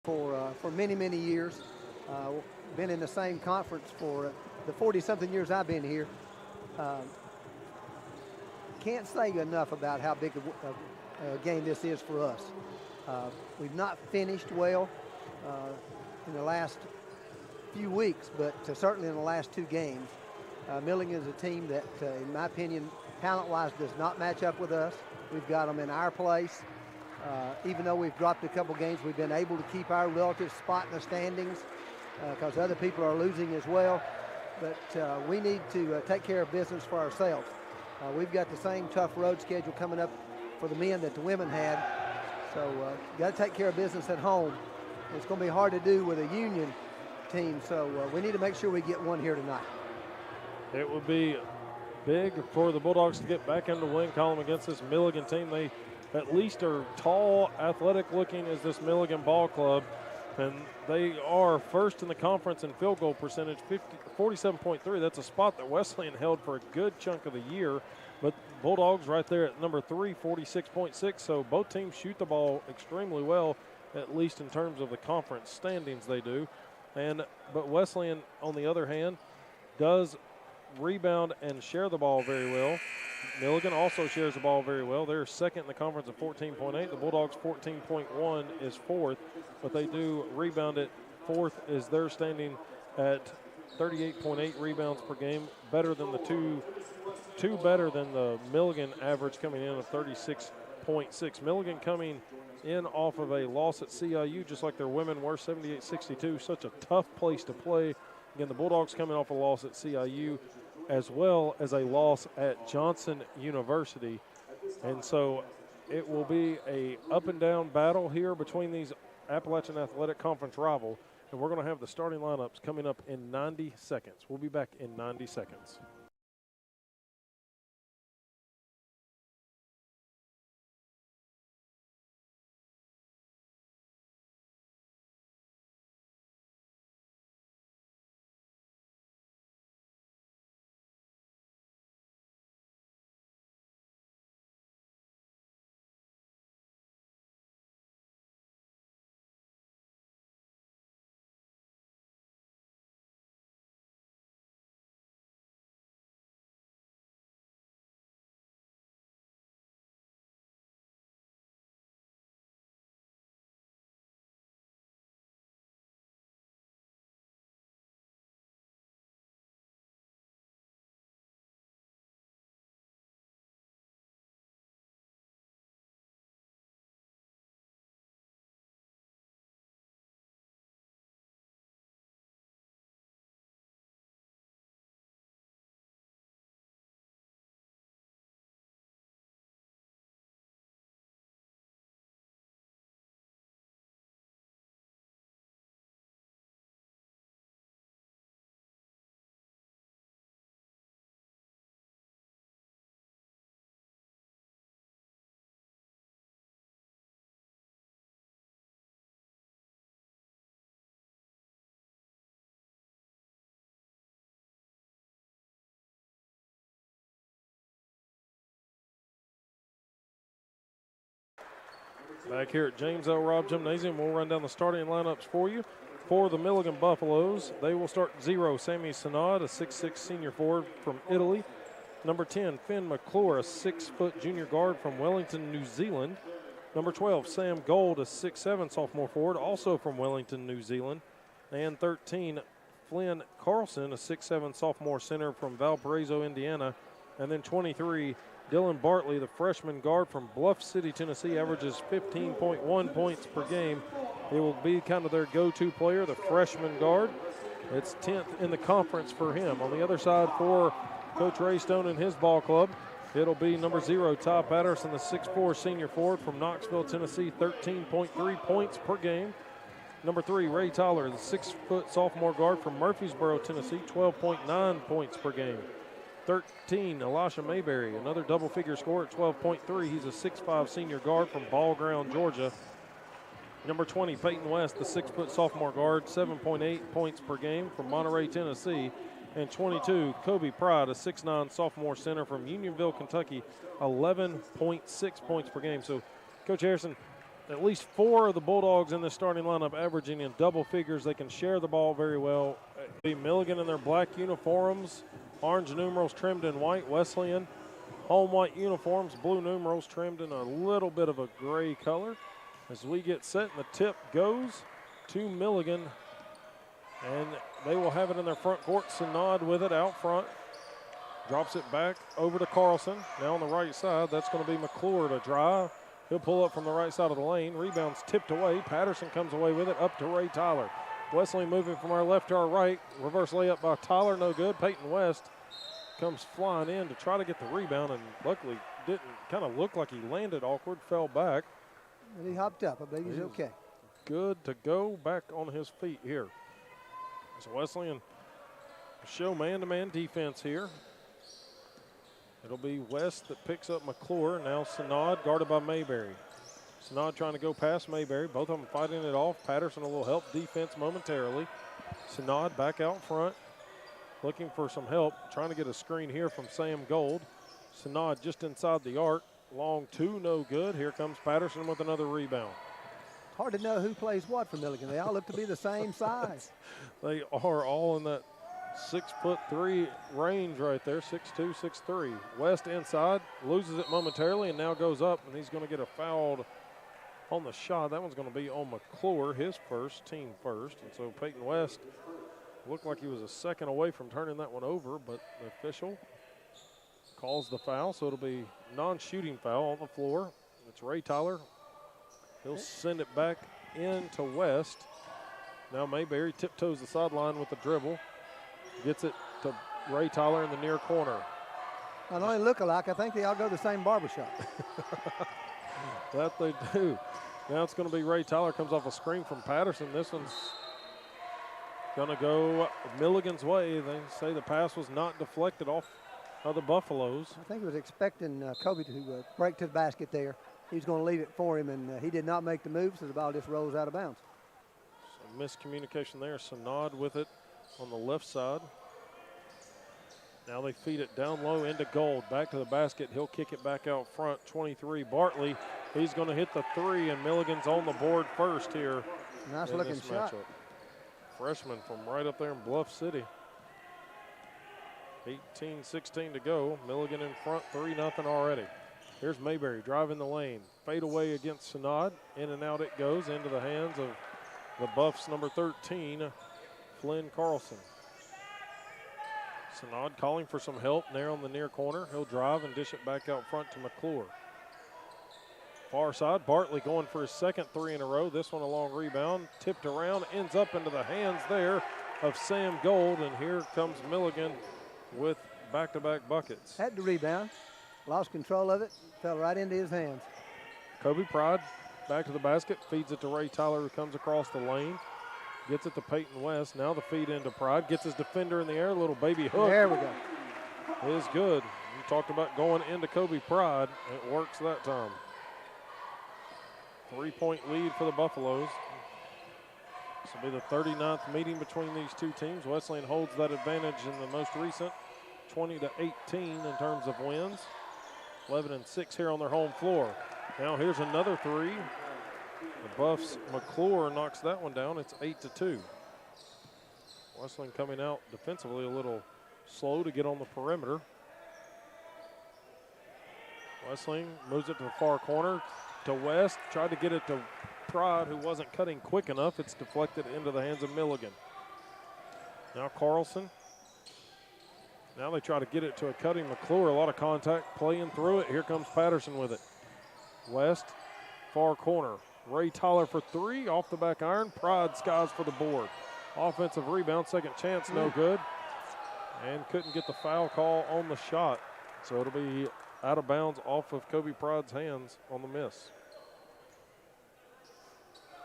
for many, many years. Been in the same conference for the 40-something years I've been here. Can't say enough about how big a game this is for us. We've not finished well in the last few weeks, but certainly in the last two games. Milligan is a team that, in my opinion, talent-wise does not match up with us. We've got them in our place. Even though we've dropped a couple games, we've been able to keep our relative spot in the standings because other people are losing as well. But we need to take care of business for ourselves. We've got the same tough road schedule coming up for the men that the women had. So got to take care of business at home. It's going to be hard to do with a union team. So we need to make sure we get one here tonight. It would be big for the Bulldogs to get back into the win column against this Milligan team. They at least are tall, athletic looking as this Milligan ball club. And they are first in the conference in field goal percentage, 47.3. That's a spot that Wesleyan held for a good chunk of the year. But Bulldogs right there at number 3, 46.6. So both teams shoot the ball extremely well, at least in terms of the conference standings they do. But Wesleyan, on the other hand, does rebound and share the ball very well. Milligan also shares the ball very well. They're second in the conference at 14.8. The Bulldogs 14.1 is fourth, but they do rebound it. Fourth is their standing at 38.8 rebounds per game, better than the two better than the Milligan average coming in of 36.6. Milligan coming in off of a loss at CIU, just like their women were, 78-62. Such a tough place to play. Again, the Bulldogs coming off a loss at CIU, as well as a loss at Johnson University. And so it will be a up and down battle here between these Appalachian Athletic Conference rivals. And we're going to have the starting lineups coming up in 90 seconds. We'll be back in 90 seconds. Back here at James L. Robb Gymnasium, we'll run down the starting lineups for you. For the Milligan Buffaloes, they will start 0, Sammy Sanad, a 6'6" senior forward from Italy. Number 10, Finn McClure, a 6-foot junior guard from Wellington, New Zealand. Number 12, Sam Gold, a 6'7" sophomore forward, also from Wellington, New Zealand. And 13, Flynn Carlson, a 6'7" sophomore center from Valparaiso, Indiana. And then 23, Dylan Bartley, the freshman guard from Bluff City, Tennessee, averages 15.1 points per game. He will be kind of their go-to player, the freshman guard. It's 10th in the conference for him. On the other side for Coach Ray Stone and his ball club, it'll be number 0, Ty Patterson, the 6'4" senior forward from Knoxville, Tennessee, 13.3 points per game. Number 3, Ray Tyler, the 6-foot sophomore guard from Murfreesboro, Tennessee, 12.9 points per game. 13, Elisha Mayberry, another double-figure scorer at 12.3. He's a 6'5" senior guard from Ball Ground, Georgia. Number 20, Peyton West, the 6-foot sophomore guard, 7.8 points per game from Monterey, Tennessee. And 22, Kobe Pride, a 6'9" sophomore center from Unionville, Kentucky, 11.6 points per game. So, Coach Harrison, at least 4 of the Bulldogs in the starting lineup averaging in double figures. They can share the ball very well. Milligan in their black uniforms, orange numerals trimmed in white. Wesleyan, home white uniforms, blue numerals trimmed in a little bit of a gray color. As we get set, and the tip goes to Milligan, and they will have it in their front court. Synod with it out front. Drops it back over to Carlson. Now on the right side, that's going to be McClure to drive. He'll pull up from the right side of the lane. Rebound's tipped away. Patterson comes away with it up to Ray Tyler. Wesley moving from our left to our right. Reverse layup by Tyler, no good. Peyton West comes flying in to try to get the rebound, and luckily didn't. Kind of looked like he landed awkward, fell back. And he hopped up. I believe he's okay. Good to go back on his feet here. So Wesleyan show man-to-man defense here. It'll be West that picks up McClure. Now Synod guarded by Mayberry. Synod trying to go past Mayberry. Both of them fighting it off. Patterson a little help defense momentarily. Synod back out front, looking for some help. Trying to get a screen here from Sam Gold. Synod just inside the arc. Long two, no good. Here comes Patterson with another rebound. It's hard to know who plays what for Milligan. They all look to be the same size. They are all in that 6'3" range right there, 6'2", 6'3". West inside, loses it momentarily, and now goes up, and he's going to get a foul on the shot. That one's going to be on McClure, his first, team first. And so Peyton West looked like he was a second away from turning that one over, but the official calls the foul, so it'll be non-shooting foul on the floor. It's Ray Tyler. He'll send it back into West. Now Mayberry tiptoes the sideline with the dribble. Gets it to Ray Tyler in the near corner. Not only look alike, I think they all go to the same barbershop. That they do. Now it's going to be Ray Tyler, comes off a screen from Patterson. This one's going to go Milligan's way. They say the pass was not deflected off of the Buffaloes. I think he was expecting Kobe to break to the basket there. He was going to leave it for him, and he did not make the move, so the ball just rolls out of bounds. So miscommunication there. Synod with it on the left side. Now they feed it down low into Gold. Back to the basket. He'll kick it back out front. 23, Bartley. He's going to hit the three, and Milligan's on the board first here. Nice looking shot. Freshman from right up there in Bluff City. 18-16 to go. Milligan in front, 3-0 already. Here's Mayberry driving the lane. Fade away against Synod. In and out it goes into the hands of the Buffs number 13, Flynn Carlson. Synod calling for some help there on the near corner. He'll drive and dish it back out front to McClure. Far side, Bartley going for his second three in a row. This one a long rebound, tipped around, ends up into the hands there of Sam Gold, and here comes Milligan with back-to-back buckets. Had the rebound, lost control of it, fell right into his hands. Kobe Pride back to the basket, feeds it to Ray Tyler, who comes across the lane. Gets it to Peyton West. Now the feed into Pride. Gets his defender in the air. Little baby hook. There we go. Is good. You talked about going into Kobe Pride. It works that time. 3-point lead for the Buffaloes. This will be the 39th meeting between these two teams. Wesleyan holds that advantage in the most recent, 20-18 in terms of wins. 11-6 here on their home floor. Now here's another three. The Buffs, McClure knocks that one down. It's 8-2. Wesleyan coming out defensively a little slow to get on the perimeter. Wesleyan moves it to the far corner to West. Tried to get it to Pride, who wasn't cutting quick enough. It's deflected into the hands of Milligan. Now Carlson. Now they try to get it to a cutting McClure. A lot of contact playing through it. Here comes Patterson with it. West, far corner. Ray Tyler for three, off the back iron. Pride skies for the board. Offensive rebound, second chance, no good. And couldn't get the foul call on the shot. So it'll be out of bounds off of Kobe Pride's hands on the miss.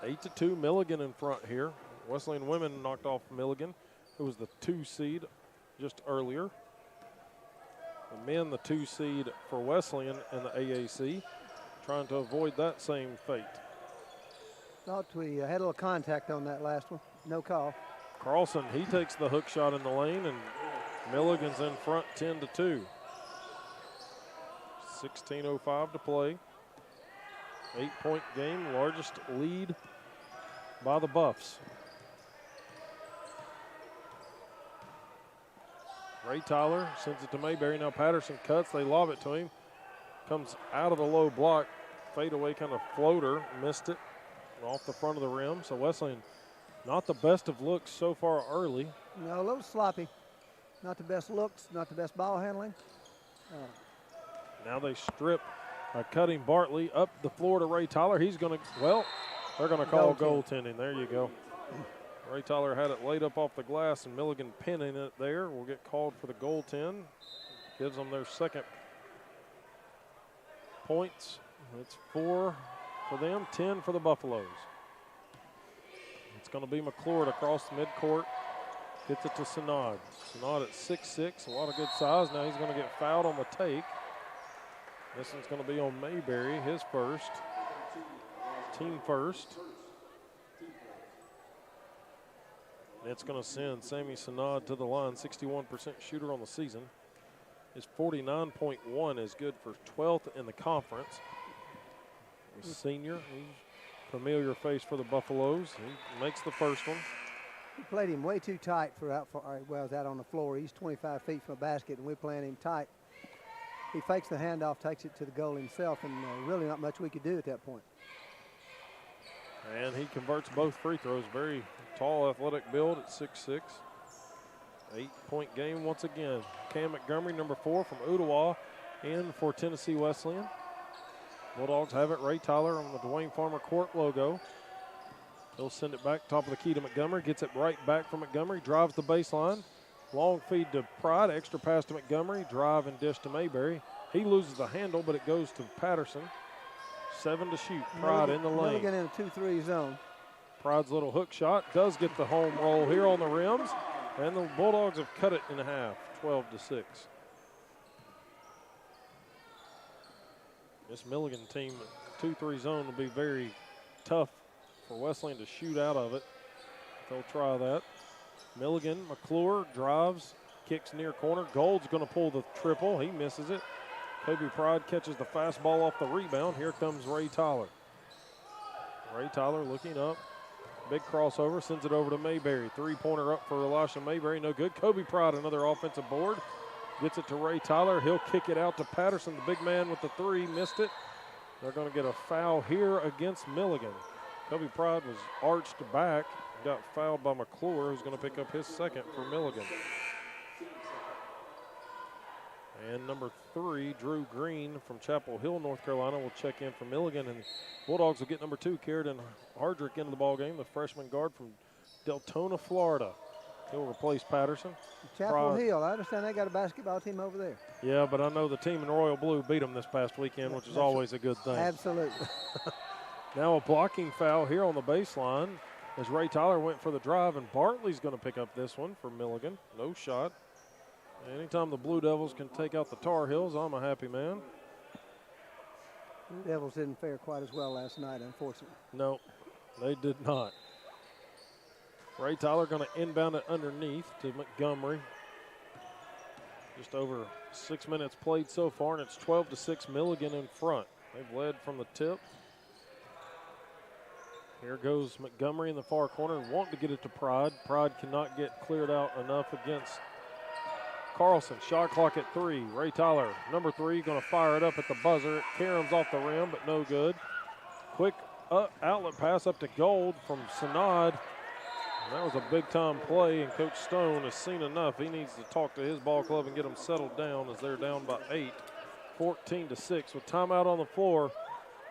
8-2, Milligan in front here. Wesleyan women knocked off Milligan, who was the 2 seed just earlier. The men, the 2 seed for Wesleyan and the AAC, trying to avoid that same fate. Thought we had a little contact on that last one. No call. Carlson, he takes the hook shot in the lane, and Milligan's in front 10-2. 16:05 to play. 8-point game, largest lead by the Buffs. Ray Tyler sends it to Mayberry. Now Patterson cuts. They lob it to him. Comes out of the low block. Fadeaway kind of floater. Missed it off the front of the rim. So Wesleyan, not the best of looks so far early. No, a little sloppy. Not the best looks, not the best ball handling. Now they strip cutting Bartley up the floor to Ray Tyler. He's going to, well, they're going to call goaltending. There you go. Ray Tyler had it laid up off the glass, and Milligan pinning it there. Will get called for the goaltend. Gives them their second points. It's 4 for them, 10 for the Buffaloes. It's going to be McClure across the midcourt. Gets it to Synod. Synod at 6'6", a lot of good size. Now he's going to get fouled on the take. This one's going to be on Mayberry, his first. Team first. And it's going to send Sammy Synod to the line, 61% shooter on the season. His 49.1 is good for 12th in the conference. The senior, he's a familiar face for the Buffaloes. He makes the first one. We played him way too tight for out on the floor. He's 25 feet from the basket, and we're playing him tight. He fakes the handoff, takes it to the goal himself, and really not much we could do at that point. And he converts both free throws. Very tall, athletic build at 6'6". 8-point game once again. Cam Montgomery, number 4 from Ottawa, in for Tennessee Wesleyan. Bulldogs have it. Ray Tyler on the Dwayne Farmer Court logo. He'll send it back, top of the key to Montgomery. Gets it right back from Montgomery. Drives the baseline. Long feed to Pride. Extra pass to Montgomery. Drive and dish to Mayberry. He loses the handle, but it goes to Patterson. 7 to shoot. Pride in the lane. Milligan in a 2-3 zone. Pride's little hook shot does get the home roll here on the rims. And the Bulldogs have cut it in half, 12 to 6. This Milligan team, 2-3 zone will be very tough for Wesleyan to shoot out of it. They'll try that. Milligan, McClure drives, kicks near corner. Gold's going to pull the triple. He misses it. Kobe Pride catches the fastball off the rebound. Here comes Ray Tyler. Ray Tyler looking up. Big crossover, sends it over to Mayberry. Three-pointer up for Elisha Mayberry, no good. Kobe Pride, another offensive board. Gets it to Ray Tyler. He'll kick it out to Patterson, the big man with the 3, missed it. They're going to get a foul here against Milligan. Kobe Pride was arched back, got fouled by McClure, who's going to pick up his second for Milligan. And number 3, Drew Green from Chapel Hill, North Carolina, will check in for Milligan. And Bulldogs will get number 2, Carradine Hardrick, into the ballgame, the freshman guard from Deltona, Florida. He'll replace Patterson. Chapel Hill, I understand they got a basketball team over there. Yeah, but I know the team in Royal Blue beat them this past weekend, which is always a good thing. Absolutely. Now a blocking foul here on the baseline as Ray Tyler went for the drive, and Bartley's going to pick up this one for Milligan. No shot. Anytime the Blue Devils can take out the Tar Heels, I'm a happy man. The Devils didn't fare quite as well last night, unfortunately. No, they did not. Ray Tyler going to inbound it underneath to Montgomery. Just over 6 minutes played so far, and it's 12 to 6, Milligan in front. They've led from the tip. Here goes Montgomery in the far corner, wanting to get it to Pride. Pride cannot get cleared out enough against Carlson. Shot clock at 3. Ray Tyler, number 3, going to fire it up at the buzzer. It caroms off the rim, but no good. Quick outlet pass up to Gold from Synod. That was a big-time play, and Coach Stone has seen enough. He needs to talk to his ball club and get them settled down as they're down by 8, 14 to 6. With timeout on the floor,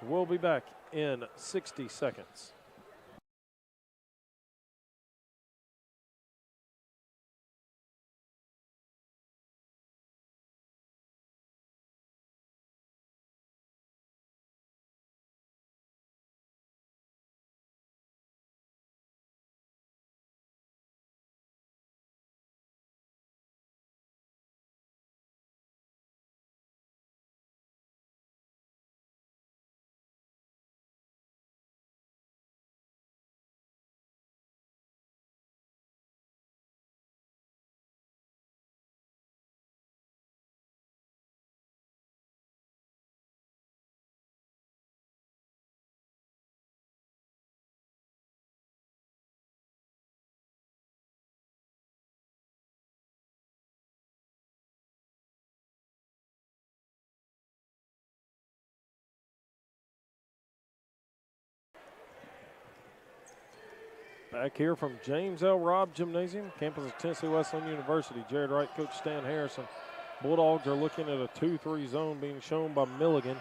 we'll be back in 60 seconds. Back here from James L. Robb Gymnasium, campus of Tennessee Wesleyan University. Jared Wright, Coach Stan Harrison. Bulldogs are looking at a 2-3 zone being shown by Milligan,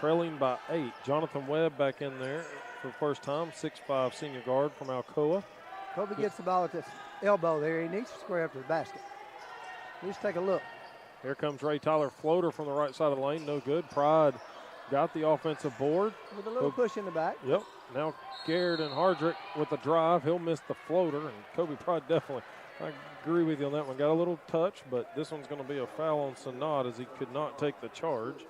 trailing by 8. Jonathan Webb back in there for the first time, 6'5" senior guard from Alcoa. Kobe gets the ball at the elbow there. He needs to square up to the basket. Let's take a look. Here comes Ray Tyler, floater from the right side of the lane, no good. Pride got the offensive board. With a little push in the back. Yep. Now Garrett and Hardrick with the drive. He'll miss the floater, and Kobe Pride definitely, I agree with you on that one. Got a little touch, but this one's going to be a foul on Sanad as he could not take the charge.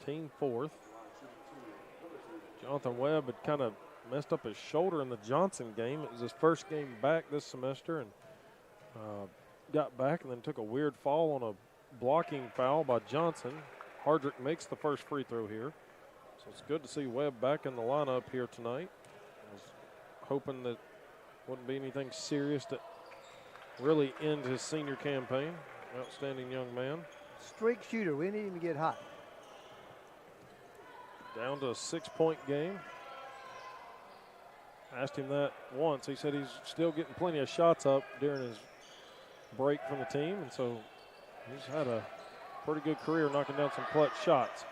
Team fourth. Jonathan Webb had kind of messed up his shoulder in the Johnson game. It was his first game back this semester, and got back and then took a weird fall on a blocking foul by Johnson. Hardrick makes the first free throw here. So it's good to see Webb back in the lineup here tonight. I was hoping that wouldn't be anything serious to really end his senior campaign. Outstanding young man. Streak shooter. We need him to get hot. Down to a 6-point game. Asked him that once. He said he's still getting plenty of shots up during his break from the team, and so he's had a pretty good career knocking down some clutch shots.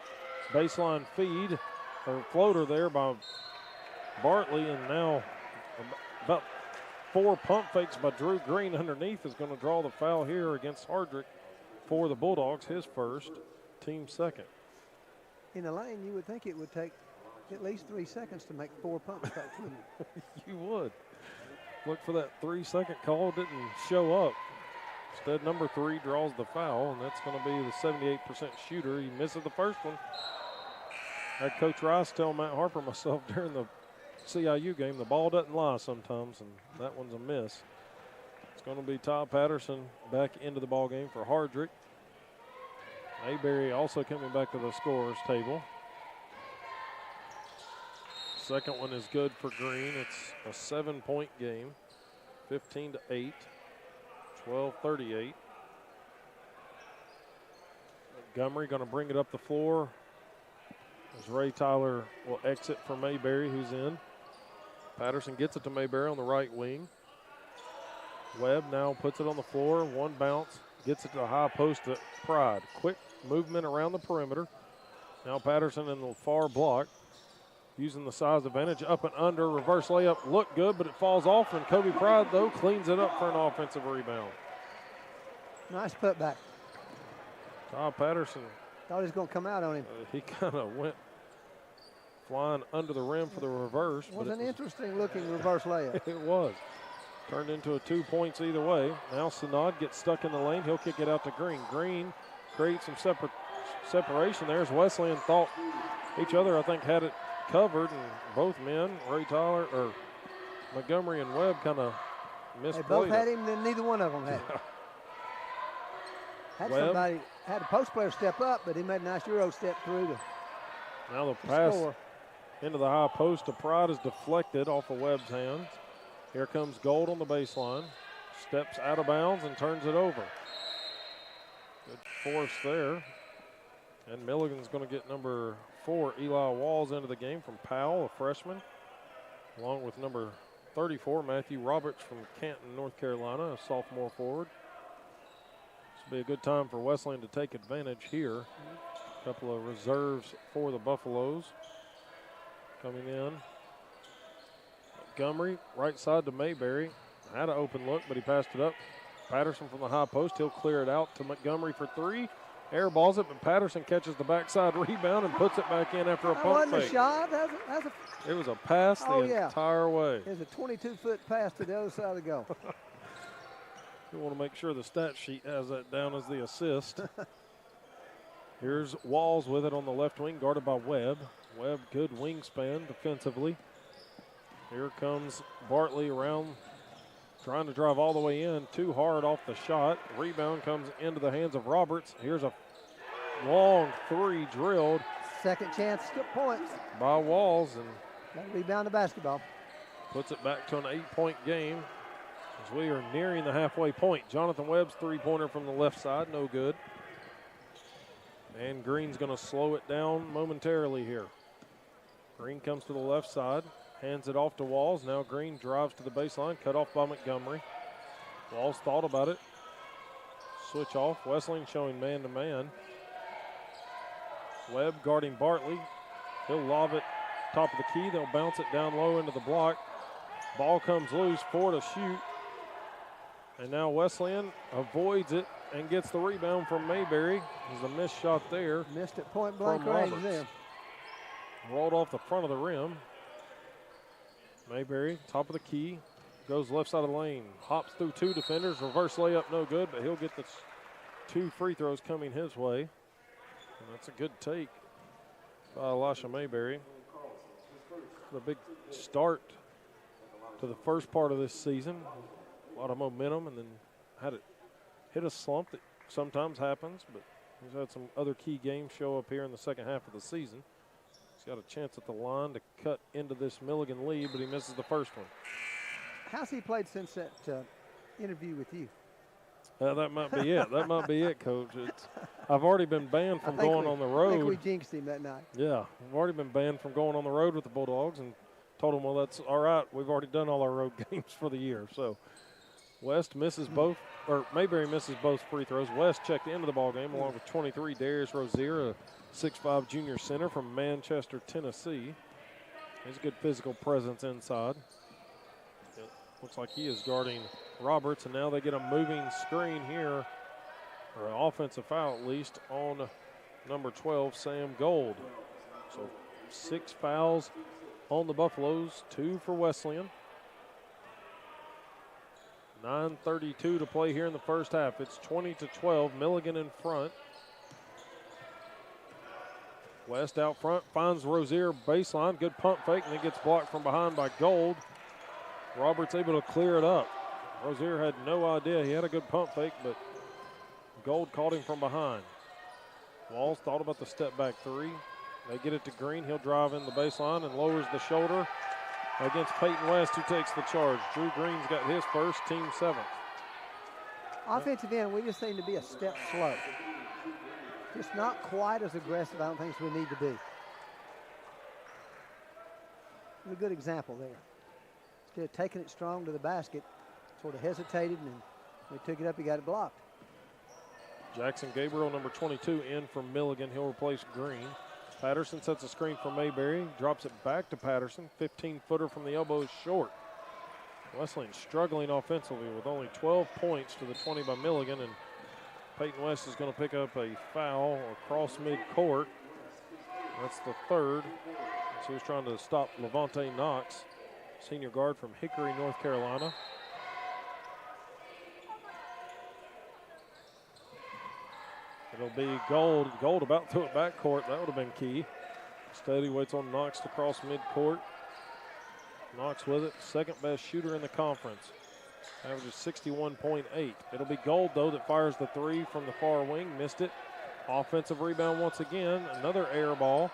Baseline feed, or floater there by Bartley, and now about 4 pump fakes by Drew Green underneath is going to draw the foul here against Hardrick for the Bulldogs, his first, team second. In the lane, you would think it would take at least 3 seconds to make 4 pump fakes, wouldn't it? You would. Look for that 3-second call, didn't show up. Instead, number 3 draws the foul, and that's going to be the 78% shooter. He misses the first one. I had Coach Rice tell Matt Harper myself during the CIU game, the ball doesn't lie sometimes, and that one's a miss. It's going to be Todd Patterson back into the ball game for Hardrick. Mayberry also coming back to the scorer's table. Second one is good for Green. It's a 7-point game, 15-8. 12-38. Montgomery going to bring it up the floor as Ray Tyler will exit for Mayberry, who's in. Patterson gets it to Mayberry on the right wing. Webb now puts it on the floor. One bounce, gets it to the high post to Pride. Quick movement around the perimeter. Now Patterson in the far block, using the size advantage, up and under, reverse layup, looked good, but it falls off, and Kobe Pride, though, cleans it up for an offensive rebound. Nice putback. Todd Patterson. Thought he was going to come out on him. He kind of went flying under the rim for the reverse. It was an interesting looking reverse layup. It was. Turned into a 2 points either way. Now Sanad gets stuck in the lane. He'll kick it out to Green. Green creates some separation there as Wesleyan thought each other, I think, had it covered, and both men, Ray Tyler, or Montgomery and Webb, kind of misplayed. They both had him, then neither one of them had him. Had Webb. somebody, had a post player step up, but he made a nice Euro step through to now the pass score. into the high post to Pride is deflected off of Webb's hands. Here comes Gold on the baseline. Steps out of bounds and turns it over. Good force there. And Milligan's going to get number 4, Eli Walls, into the game from Powell, a freshman, along with number 34, Matthew Roberts from Canton, North Carolina, a sophomore forward. This will be a good time for Wesleyan to take advantage here. A couple of reserves for the Buffaloes coming in. Montgomery, right side to Mayberry. Had an open look, but he passed it up. Patterson from the high post. He'll clear it out to Montgomery for 3. Airballs it, but Patterson catches the backside rebound and puts it back in after a pump fake. That wasn't a shot. It was a pass the entire way. It was a 22-foot pass to the other side of the goal. You want to make sure the stat sheet has that down as the assist. Here's Walls with it on the left wing, guarded by Webb. Webb, good wingspan defensively. Here comes Bartley around, trying to drive all the way in. Too hard off the shot. Rebound comes into the hands of Roberts. Here's a long 3 drilled. Second chance to get points. By Walls, and that rebound the basketball. Puts it back to an 8-point game as we are nearing the halfway point. Jonathan Webb's 3-pointer from the left side, no good. And Green's going to slow it down momentarily here. Green comes to the left side. Hands it off to Walls. Now Green drives to the baseline, cut off by Montgomery. Walls thought about it. Switch off. Wesleyan showing man-to-man. Webb guarding Bartley. He'll lob it top of the key. They'll bounce it down low into the block. Ball comes loose, 4 to shoot. And now Wesleyan avoids it and gets the rebound from Mayberry. There's a missed shot there. Missed it point blank range there. Rolled off the front of the rim. Mayberry, top of the key, goes left side of the lane. Hops through 2 defenders. Reverse layup, no good, but he'll get the 2 free throws coming his way. And that's a good take by Elisha Mayberry. The big start to the first part of this season. A lot of momentum, and then had it hit a slump that sometimes happens, but he's had some other key games show up here in the second half of the season. He's got a chance at the line to cut into this Milligan lead, but he misses the first one. How's he played since that interview with you? That might be it. That might be it, Coach. I've already been banned from going on the road. I think we jinxed him that night. Yeah, I've already been banned from going on the road with the Bulldogs, and told him, well, that's all right. We've already done all our road games for the year. So West misses both, or Mayberry misses both free throws. West checked into the ball game along with 23, Darius Rozier, a 6'5" junior center from Manchester, Tennessee. He's a good physical presence inside. It looks like he is guarding Roberts, and now they get a moving screen here, or an offensive foul at least, on number 12, Sam Gold. So 6 fouls on the Buffaloes, 2 for Wesleyan. 9:32 to play here in the first half. It's 20-12, Milligan in front. West out front, finds Rozier baseline, good pump fake, and then gets blocked from behind by Gold. Roberts able to clear it up. Rozier had no idea. He had a good pump fake, but Gold caught him from behind. Walls thought about the step back 3. They get it to Green. He'll drive in the baseline and lowers the shoulder against Peyton West, who takes the charge. Drew Green's got his first, team 7th. Offensive end, we just seem to be a step slow. Just not quite as aggressive, I don't think, as we need to be. A good example there. Instead of taking it strong to the basket, sort of hesitated, and we took it up, he got it blocked. Jackson Gabriel, number 22, in for Milligan. He'll replace Green. Patterson sets a screen for Mayberry, drops it back to Patterson. 15-footer from the elbow is short. Wesleyan struggling offensively with only 12 points to the 20 by Milligan, and Peyton West is going to pick up a foul across midcourt. That's the 3rd. So he was trying to stop Levante Knox, senior guard from Hickory, North Carolina. It'll be Gold. Gold about to it backcourt. That would have been key. Steady waits on Knox to cross midcourt. Knox with it. Second best shooter in the conference. Averages 61.8. It'll be Gold, though, that fires the 3 from the far wing. Missed it. Offensive rebound once again. Another air ball.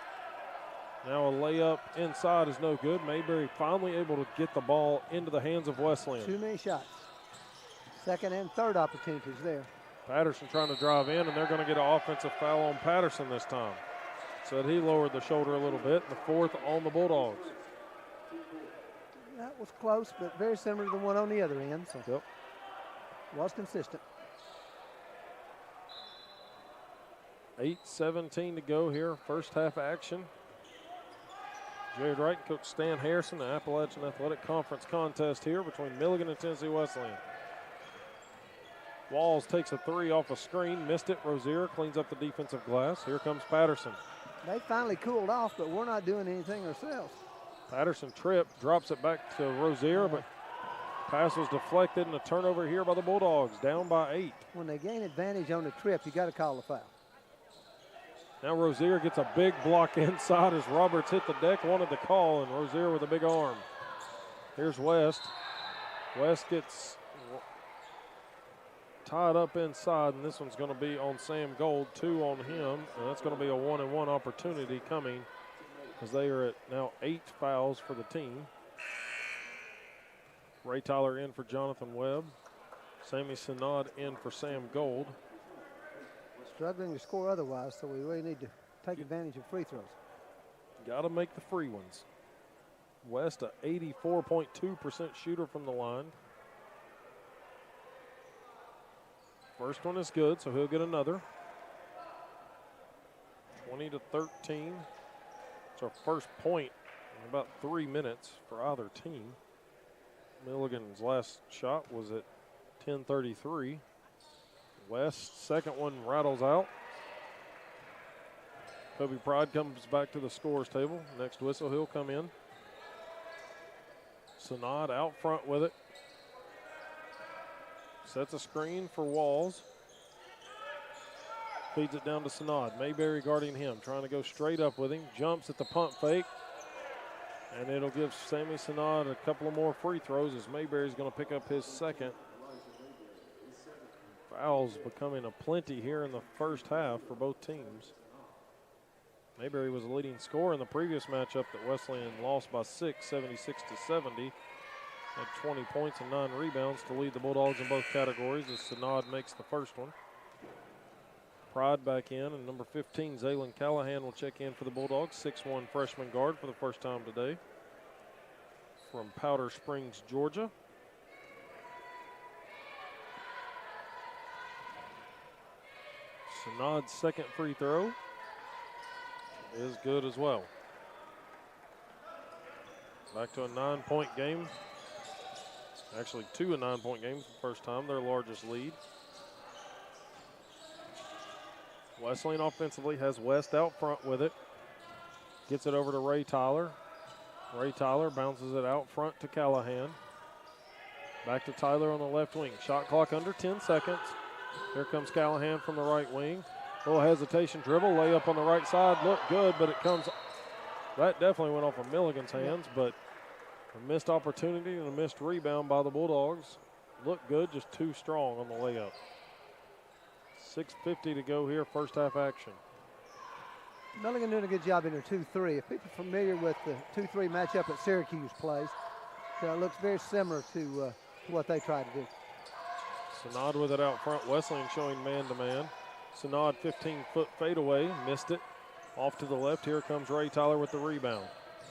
Now a layup inside is no good. Mayberry finally able to get the ball into the hands of Wesleyan. Too many shots. Second and third opportunities there. Patterson trying to drive in, and they're going to get an offensive foul on Patterson this time. Said he lowered the shoulder a little bit. The 4th on the Bulldogs. That was close, but very similar to the one on the other end. So yep. Was consistent. 8:17 to go here. First half action. Jared Wright and Coach Stan Harrison, the Appalachian Athletic Conference contest here between Milligan and Tennessee Wesleyan. Walls takes a 3 off a screen, missed it. Rozier cleans up the defensive glass. Here comes Patterson. They finally cooled off, but we're not doing anything ourselves. Patterson tripped, drops it back to Rozier, but pass was deflected, and a turnover here by the Bulldogs, down by 8. When they gain advantage on the trip, you got to call the foul. Now Rozier gets a big block inside as Roberts hit the deck, wanted the call, and Rozier with a big arm. Here's West. West gets tied up inside, and this one's going to be on Sam Gold, 2 on him, and that's going to be a 1-and-1 opportunity coming as they are at now 8 fouls for the team. Ray Tyler in for Jonathan Webb. Sammy Sinod in for Sam Gold. Struggling to score otherwise, so we really need to take advantage of free throws. Got to make the free ones. West, a 84.2% shooter from the line. First one is good, so he'll get another. 20-13. It's our first point in about 3 minutes for either team. Milligan's last shot was at 10:33. West's second one rattles out. Kobe Pride comes back to the scores table. Next whistle, he'll come in. Sanad out front with it. Sets a screen for Walls. Feeds it down to Sanad. Mayberry guarding him, trying to go straight up with him. Jumps at the pump fake. And it'll give Sammy Sanad a couple of more free throws as Mayberry's going to pick up his second. Fouls becoming a plenty here in the first half for both teams. Mayberry was the leading scorer in the previous matchup that Wesleyan lost by 6, 76-70. Had 20 points and 9 rebounds to lead the Bulldogs in both categories as Sanad makes the first one. Pride back in, and number 15, Zaylin Callahan, will check in for the Bulldogs. 6'1" freshman guard for the first time today from Powder Springs, Georgia. Sanad's second free throw is good as well. Back to a 9-point game. Actually, 2 9-point games for the first time, their largest lead. Wesleyan offensively has West out front with it. Gets it over to Ray Tyler. Ray Tyler bounces it out front to Callahan. Back to Tyler on the left wing. Shot clock under 10 seconds. Here comes Callahan from the right wing. A little hesitation dribble, layup on the right side. Looked good, but it comes, that definitely went off of Milligan's hands, but a missed opportunity and a missed rebound by the Bulldogs. Looked good, just too strong on the layup. 6:50 to go here, first half action. Milligan doing a good job in their 2-3. If people are familiar with the 2-3 matchup that Syracuse plays, it looks very similar to what they try to do. Sanad with it out front. Wesleyan showing man-to-man. Sanad 15-foot fadeaway, missed it. Off to the left, here comes Ray Tyler with the rebound.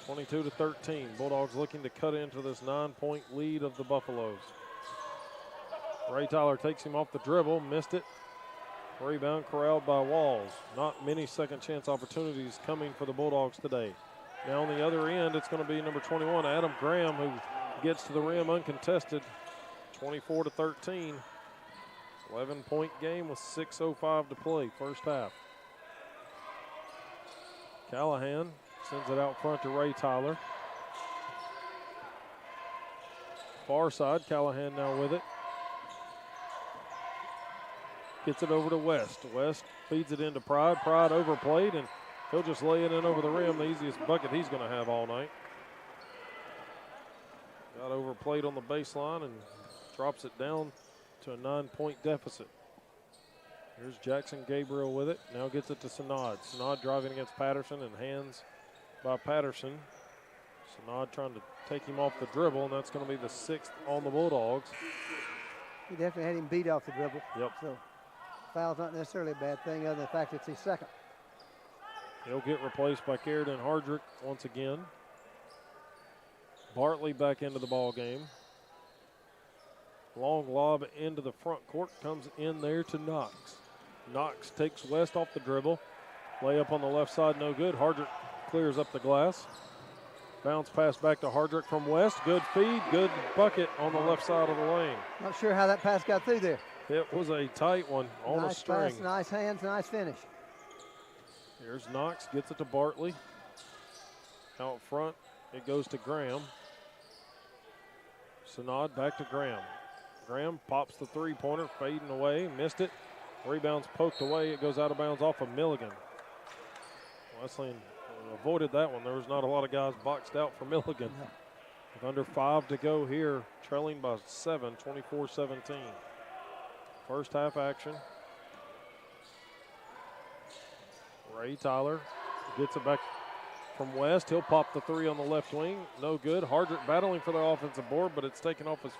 22-13. Bulldogs looking to cut into this 9-point lead of the Buffaloes. Ray Tyler takes him off the dribble, missed it. Rebound corralled by Walls. Not many second chance opportunities coming for the Bulldogs today. Now on the other end, it's going to be number 21, Adam Graham, who gets to the rim uncontested. 24-13. 11-point game with 6:05 to play, first half. Callahan sends it out front to Ray Tyler. Far side, Callahan now with it. Gets it over to West. West feeds it into Pride. Pride overplayed, and he'll just lay it in over the rim, the easiest bucket he's going to have all night. Got overplayed on the baseline and drops it down to a 9-point deficit. Here's Jackson Gabriel with it. Now gets it to Sanad. Sanad driving against Patterson, and hands by Patterson. Sanad trying to take him off the dribble, and that's going to be the 6th on the Bulldogs. He definitely had him beat off the dribble. Yep. So foul's not necessarily a bad thing, other than the fact it's his second. He'll get replaced by Carradine Hardrick once again. Bartley back into the ball game. Long lob into the front court, comes in there to Knox. Knox takes West off the dribble. Layup on the left side, no good. Hardrick clears up the glass. Bounce pass back to Hardrick from West. Good feed, good bucket on the left side of the lane. Not sure how that pass got through there. It was a tight one on a string. Nice pass, nice hands, nice finish. Here's Knox, gets it to Bartley. Out front, it goes to Graham. Sanad back to Graham. Graham pops the three-pointer, fading away, missed it. Rebound's poked away, it goes out of bounds off of Milligan. Wesleyan avoided that one. There was not a lot of guys boxed out for Milligan. With under 5 to go here, trailing by 7, 24-17. First half action. Ray Tyler gets it back from West. He'll pop the three on the left wing. No good. Hardrick battling for the offensive board, but it's taken off his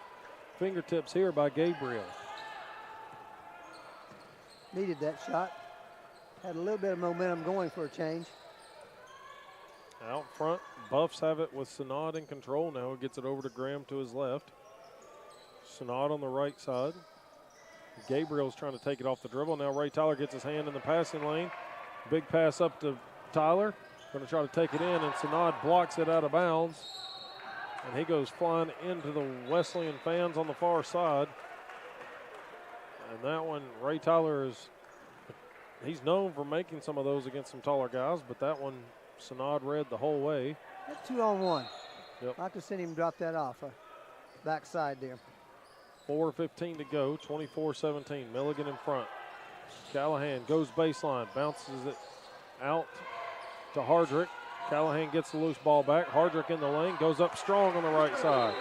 fingertips here by Gabriel. Needed that shot. Had a little bit of momentum going for a change. Out front, Buffs have it with Sanad in control now. He gets it over to Graham to his left. Sanad on the right side. Gabriel's trying to take it off the dribble. Now Ray Tyler gets his hand in the passing lane. Big pass up to Tyler. Going to try to take it in, and Sanad blocks it out of bounds. And he goes flying into the Wesleyan fans on the far side. And that one, Ray Tyler he's known for making some of those against some taller guys, but that one, Sanad read the whole way. That's 2-on-1. Yep. I'd like to see him drop that off. Backside there. 4:15 to go, 24-17. Milligan in front. Callahan goes baseline, bounces it out to Hardrick. Callahan gets the loose ball back. Hardrick in the lane, goes up strong on the right side.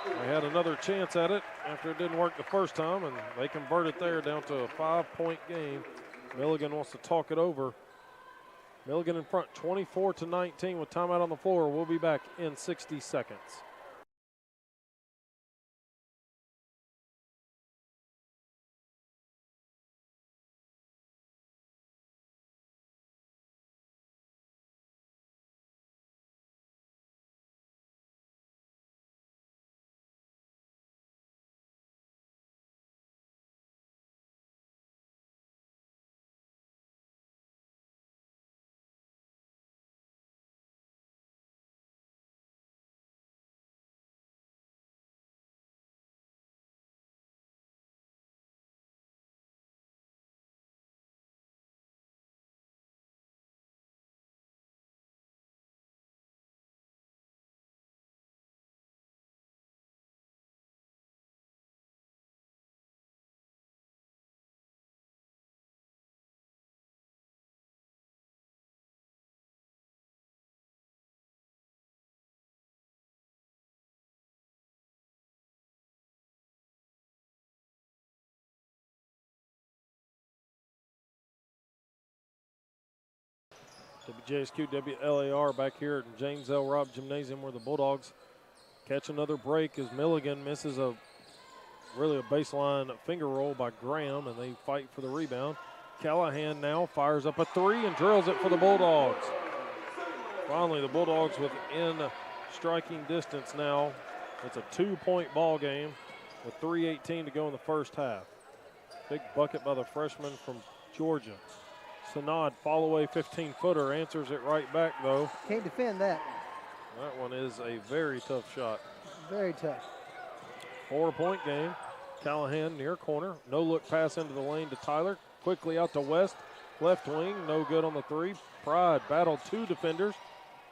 They had another chance at it after it didn't work the first time, and they converted there down to a 5-point game. Milligan wants to talk it over. Milligan in front, 24-19 with timeout on the floor. We'll be back in 60 seconds. WJSQ WLAR back here at James L. Robb Gymnasium, where the Bulldogs catch another break as Milligan misses a baseline finger roll by Graham, and they fight for the rebound. Callahan now fires up a three and drills it for the Bulldogs. Finally, the Bulldogs within striking distance now. It's a 2-point ball game with 3:18 to go in the first half. Big bucket by the freshman from Georgia. Sanad, fall away 15-footer, answers it right back though. Can't defend that. That one is a very tough shot. Very tough. 4-point game. Callahan near corner. No look pass into the lane to Tyler. Quickly out to West. Left wing, no good on the three. Pride battled two defenders.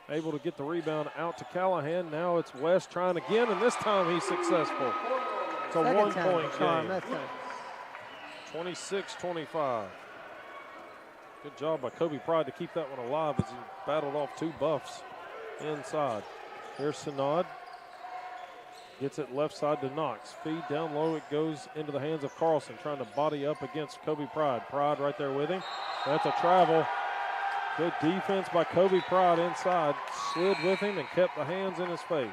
Able to get the rebound out to Callahan. Now it's West trying again, and this time he's successful. It's a 1-point game. 26-25. Good job by Kobe Pride to keep that one alive as he battled off two Buffs inside. Here's Sanad. Gets it left side to Knox. Feed down low. It goes into the hands of Carlson, trying to body up against Kobe Pride. Pride right there with him. That's a travel. Good defense by Kobe Pride inside. Slid with him and kept the hands in his face.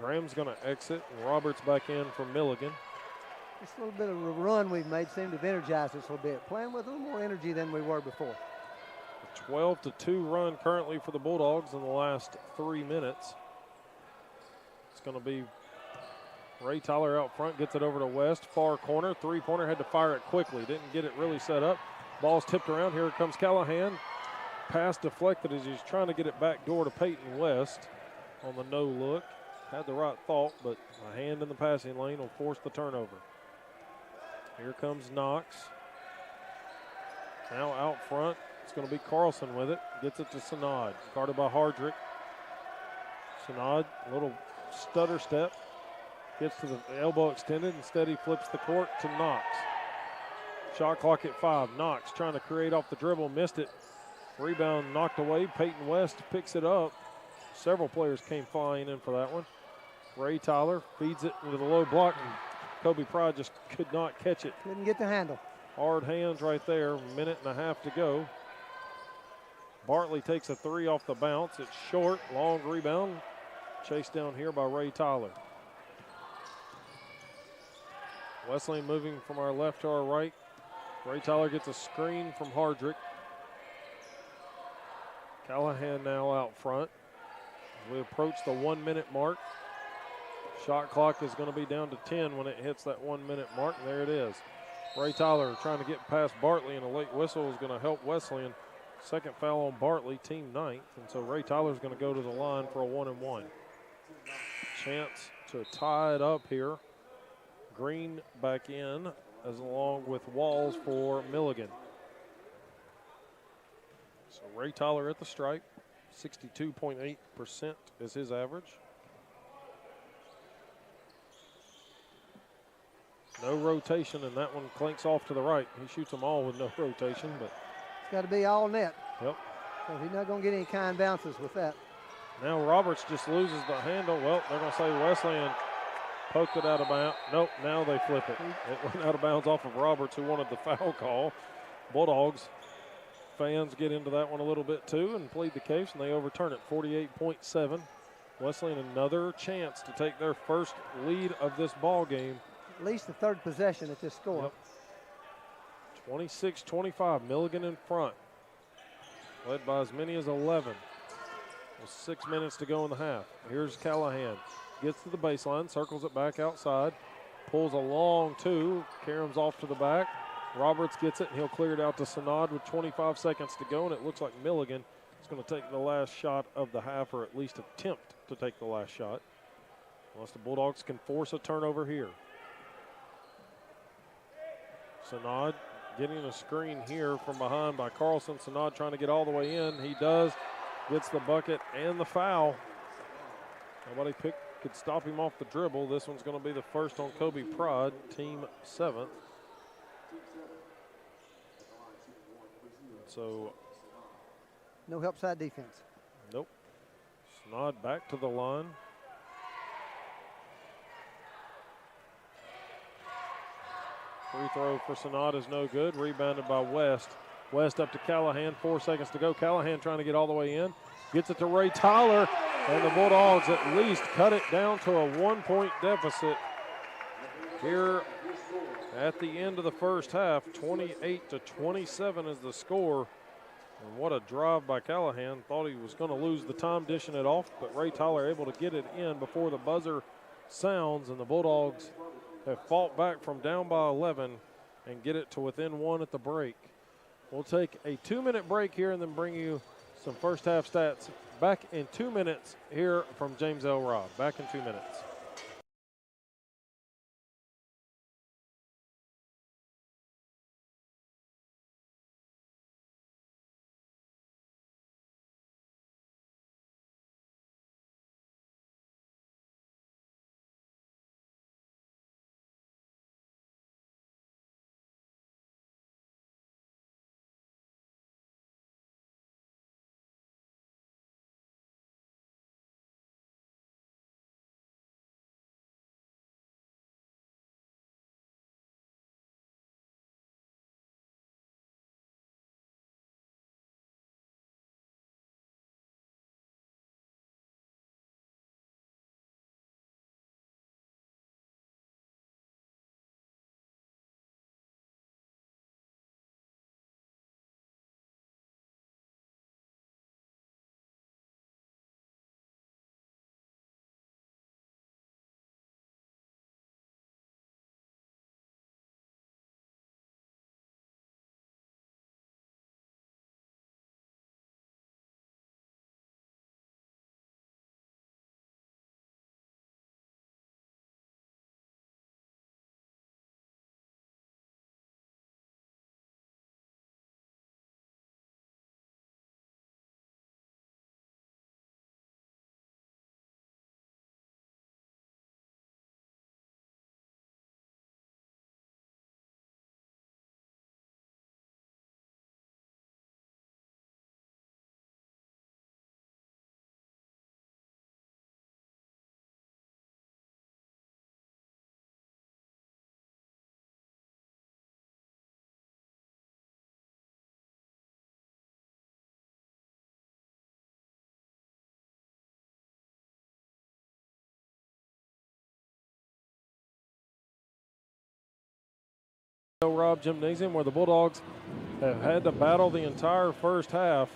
Graham's going to exit, and Roberts back in for Milligan. This little bit of a run we've made seemed to have energized us a little bit, playing with a little more energy than we were before. A 12-2 run currently for the Bulldogs in the last 3 minutes. It's going to be Ray Tyler out front, gets it over to West, far corner, three-pointer, had to fire it quickly, didn't get it really set up. Ball's tipped around, here comes Callahan. Pass deflected as he's trying to get it back door to Peyton West on the no look. Had the right thought, but a hand in the passing lane will force the turnover. Here comes Knox. Now out front, it's going to be Carlson with it. Gets it to Sanad, guarded by Hardrick. Sanad, a little stutter step. Gets to the elbow extended. Instead, he flips the court to Knox. Shot clock at 5. Knox trying to create off the dribble, missed it. Rebound knocked away. Peyton West picks it up. Several players came flying in for that one. Ray Tyler feeds it into the low block, and Kobe Pride just could not catch it. Couldn't get the handle. Hard hands right there, minute and a half to go. Bartley takes a three off the bounce. It's short, long rebound. Chased down here by Ray Tyler. Wesleyan moving from our left to our right. Ray Tyler gets a screen from Hardrick. Callahan now out front. As we approach the 1 minute mark. Shot clock is going to be down to 10 when it hits that 1 minute mark. There it is. Ray Tyler trying to get past Bartley, and a late whistle is going to help Wesleyan. Second foul on Bartley, team 9th. And so Ray Tyler is going to go to the line for a 1-and-1. Chance to tie it up here. Green back in, as along with Walls for Milligan. So Ray Tyler at the stripe. 62.8% is his average. No rotation, and that one clinks off to the right. He shoots them all with no rotation, but it's got to be all net. Yep. So he's not going to get any kind bounces with that. Now Roberts just loses the handle. Well, they're going to say Wesleyan poked it out of bounds. Nope, now they flip it. It went out of bounds off of Roberts, who wanted the foul call. Bulldogs fans get into that one a little bit too and plead the case, and they overturn it. 48.7. Wesleyan another chance to take their first lead of this ball game. At least the third possession at this score. Yep. 26-25, Milligan in front. Led by as many as 11. With 6 minutes to go in the half. Here's Callahan. Gets to the baseline, circles it back outside. Pulls a long two. Karam's off to the back. Roberts gets it, and he'll clear it out to Sanad with 25 seconds to go, and it looks like Milligan is going to take the last shot of the half, or at least attempt to take the last shot. Unless the Bulldogs can force a turnover here. Sanad getting a screen here from behind by Carlson. Sanad trying to get all the way in. He does. Gets the bucket and the foul. Nobody could stop him off the dribble. This one's going to be the first on Kobe Pride, team 7th. So no help side defense. Nope. Sanad back to the line. Free throw for Sanad is no good. Rebounded by West. West up to Callahan. 4 seconds to go. Callahan trying to get all the way in. Gets it to Ray Tyler. And the Bulldogs at least cut it down to a 1-point deficit here at the end of the first half. 28-27 is the score. And what a drive by Callahan. Thought he was going to lose the time dishing it off, but Ray Tyler able to get it in before the buzzer sounds, and the Bulldogs have fought back from down by 11 and get it to within 1 at the break. We'll take a 2-minute break here and then bring you some first half stats back in 2 minutes here from James L. Robb. Back in 2 minutes. Robb Gymnasium, where the Bulldogs have had to battle the entire first half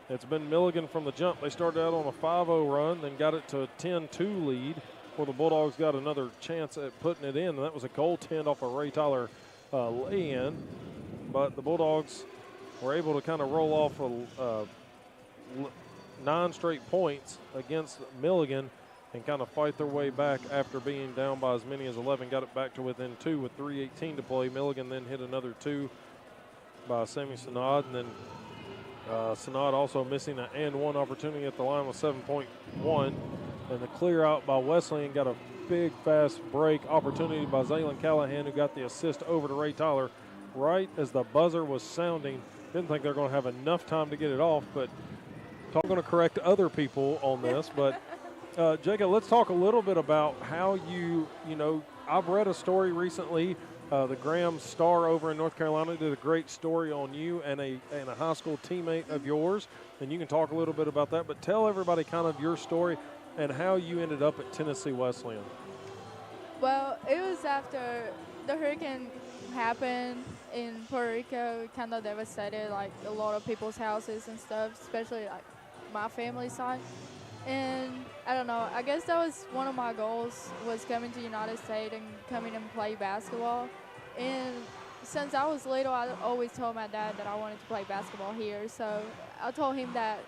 It's been Milligan from the jump. They started out on a 5-0 run, then got it to a 10-2 lead, where the Bulldogs got another chance at putting it in, and that was a goaltend off a Ray Tyler lay-in. But the Bulldogs were able to kind of roll off 9 straight points against Milligan and kind of fight their way back after being down by as many as 11. Got it back to within 2 with 3:18 to play. Milligan then hit another 2 by Sammy Sinod, and then Sinod also missing an and-one opportunity at the line with 7.1. And the clear out by Wesleyan got a big, fast break opportunity by Zaylen Callahan, who got the assist over to Ray Tyler right as the buzzer was sounding. Didn't think they're going to have enough time to get it off, but I'm going to correct other people on this. But, Jacob, let's talk a little bit about how you know, I've read a story recently. The Graham Star over in North Carolina did a great story on you and a high school teammate of yours, and you can talk a little bit about that. But tell everybody kind of your story and how you ended up at Tennessee Wesleyan. Well, it was after the hurricane happened in Puerto Rico. It kind of devastated like a lot of people's houses and stuff, especially like my family side. And I don't know, I guess that was one of my goals, was coming to the United States and coming and play basketball. And since I was little, I always told my dad that I wanted to play basketball here. So I told him that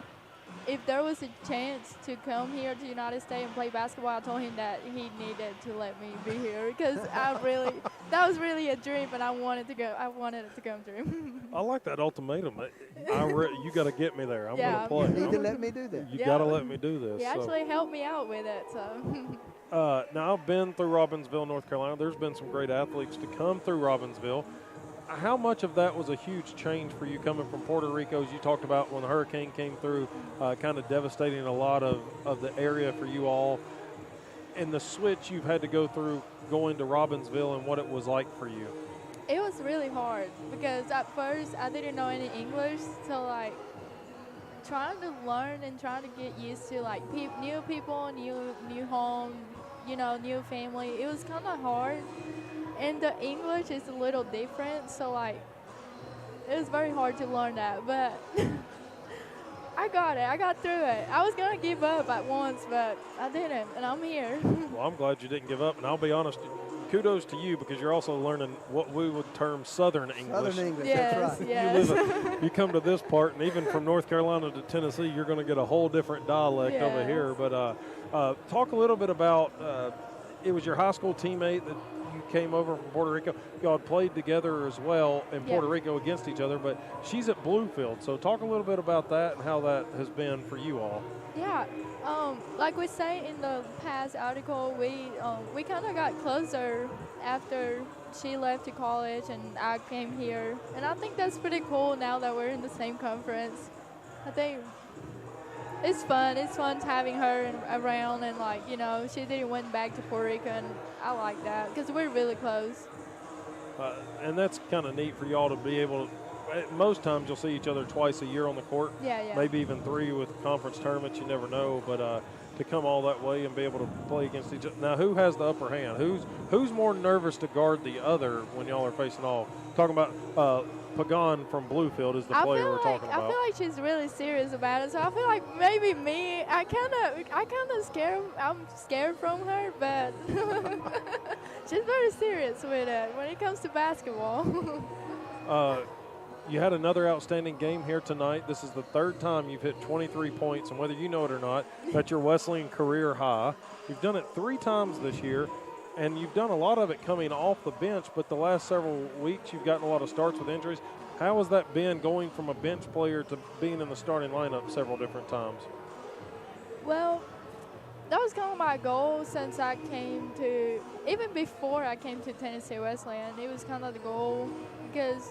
if there was a chance to come here to the United States and play basketball, I told him that he needed to let me be here, because that was really a dream, and I wanted it to come true. I like that ultimatum. You got to get me there. I'm going to play. You need to let me do that. You got to let me do this. He actually helped me out with it. So. Now, I've been through Robbinsville, North Carolina. There's been some great athletes to come through Robbinsville. How much of that was a huge change for you coming from Puerto Rico, as you talked about when the hurricane came through, kind of devastating a lot of the area for you all, and the switch you've had to go through going to Robbinsville and what it was like for you? It was really hard, because at first I didn't know any English, so like trying to learn and trying to get used to like new people, new home, new family. It was kind of hard. And the English is a little different, so like it was very hard to learn that, but I got it. I got through it. I was gonna give up at once, but I didn't, and I'm here. Well, I'm glad you didn't give up, and I'll be honest, kudos to you, because you're also learning what we would term Southern English. Southern English, Yes, that's right. yes. You come to this part, and even from North Carolina to Tennessee, you're going to get a whole different dialect over Yes. here. But talk a little bit about, it was your high school teammate that you came over from Puerto Rico. Y'all had played together as well in Puerto Rico against each other, but she's at Bluefield. So talk a little bit about that and how that has been for you all. Yeah, like we say in the past article, we kind of got closer after she left to college and I came here, and I think that's pretty cool now that we're in the same conference. I think it's fun. It's fun having her around, and like she didn't went back to Puerto Rico, and I like that because we're really close. And that's kind of neat for y'all to be able to. Most times you'll see each other twice a year on the court. Yeah. Maybe even 3 with conference tournaments. You never know. But to come all that way and be able to play against each other. Now, who has the upper hand? Who's more nervous to guard the other when y'all are facing off? Talking about Pagan from Bluefield is the player we're talking about. I feel like she's really serious about it. So I feel like maybe me. I kind of scared. I'm scared from her, but she's very serious with it when it comes to basketball. You had another outstanding game here tonight. This is the 3rd time you've hit 23 points, and whether you know it or not, that's your Wesleyan career high. You've done it 3 times this year, and you've done a lot of it coming off the bench, but the last several weeks you've gotten a lot of starts with injuries. How has that been going from a bench player to being in the starting lineup several different times? Well, that was kind of my goal since I came to, even before I came to Tennessee Wesleyan, it was kind of the goal because,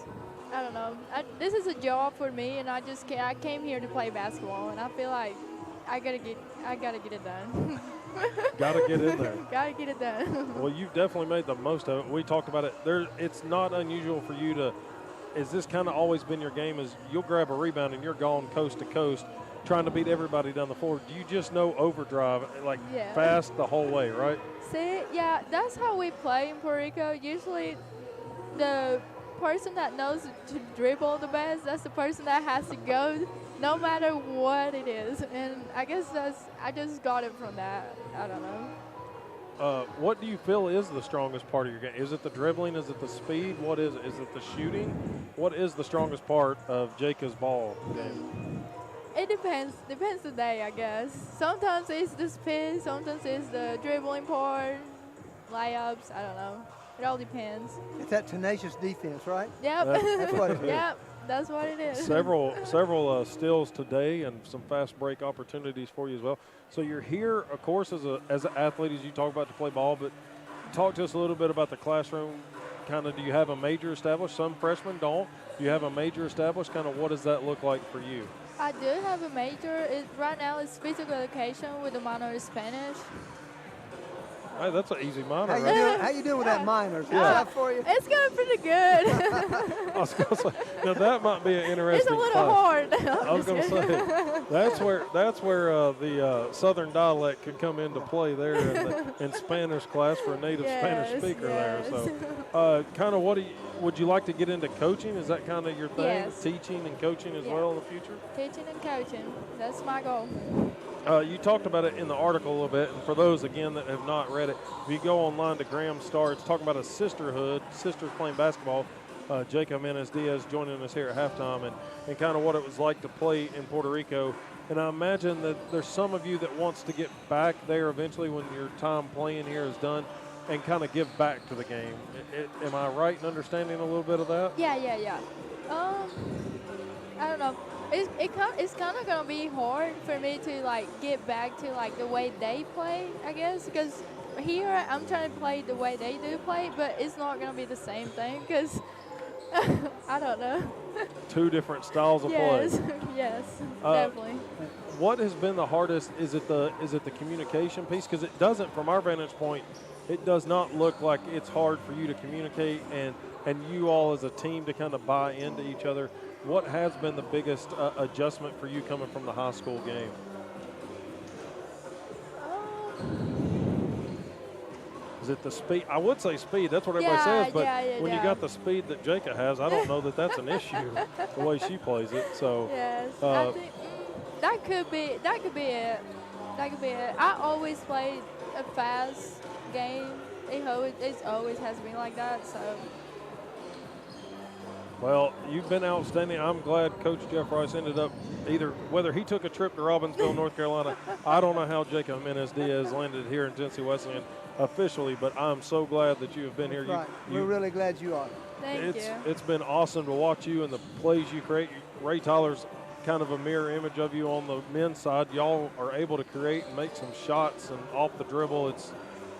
I don't know, this is a job for me, and I came here to play basketball, and I feel like I gotta get it done. Gotta get in there. Gotta get it done. Well, you've definitely made the most of it. We talked about it. It's not unusual for you to, is this kind of always been your game, is you'll grab a rebound and you're gone coast to coast trying to beat everybody down the floor. Do you just know overdrive, fast the whole way, right? See, yeah, that's how we play in Puerto Rico. Usually the person that knows to dribble the best, that's the person that has to go no matter what it is. And I guess I just got it from that. I don't know. What do you feel is the strongest part of your game? Is it the dribbling? Is it the speed? What is it? Is it the shooting? What is the strongest part of Jaka's ball game? It depends. Depends the day, I guess. Sometimes it's the speed. Sometimes it's the dribbling part, layups. I don't know. It all depends. It's that tenacious defense, right? Yep. That's what it is. Yep. That's what it is. Several steals today and some fast break opportunities for you as well. So you're here, of course, as an athlete, as you talk about, to play ball, but talk to us a little bit about the classroom. Kind of, do you have a major established? Some freshmen don't. Do you have a major established? Kind of, what does that look like for you? I do have a major. Right now it's physical education with a minor in Spanish. Hey, that's an easy minor, How right? how you doing with that minors? Is Yeah. that for you? It's going pretty good. I was going to say, now that might be an interesting It's a little class. hard. I was going to say, that's where the Southern dialect can come into play there in Spanish class for a native Spanish speaker there. So, kind of, would you like to get into coaching? Is that kind of your thing? Yes. Teaching and coaching as well in the future? Teaching and coaching. That's my goal. You talked about it in the article a little bit, and for those, again, that have not read it, if you go online to Graham's Star, it's talking about a sisterhood, sisters playing basketball. Jacob Menez-Diaz joining us here at halftime, and kind of what it was like to play in Puerto Rico. And I imagine that there's some of you that wants to get back there eventually when your time playing here is done and kind of give back to the game. Am I right in understanding a little bit of that? Yeah. I don't know. It's kind of gonna be hard for me to like get back to like the way they play, I guess, because here I'm trying to play the way they do play, but it's not gonna be the same thing because I don't know. Two different styles of play. Yes, definitely. What has been the hardest? Is it the communication piece? Because it doesn't, from our vantage point, it does not look like it's hard for you to communicate and you all as a team to kind of buy into each other. What has been the biggest adjustment for you coming from the high school game? Is it the speed? I would say speed. That's what everybody says. But when you got the speed that Jaka has, I don't know that that's an issue, the way she plays it. So yes, I think that could be it. That could be it. I always played a fast game. It always has been like that. So. Well, you've been outstanding. I'm glad Coach Jeff Rice ended up whether he took a trip to Robbinsville, North Carolina. I don't know how Jacob Menez-Diaz landed here in Tennessee Wesleyan officially, but I'm so glad that you have been here. Right. We're really glad you are. Thank you. It's been awesome to watch you and the plays you create. Ray Tyler's kind of a mirror image of you on the men's side. Y'all are able to create and make some shots and off the dribble.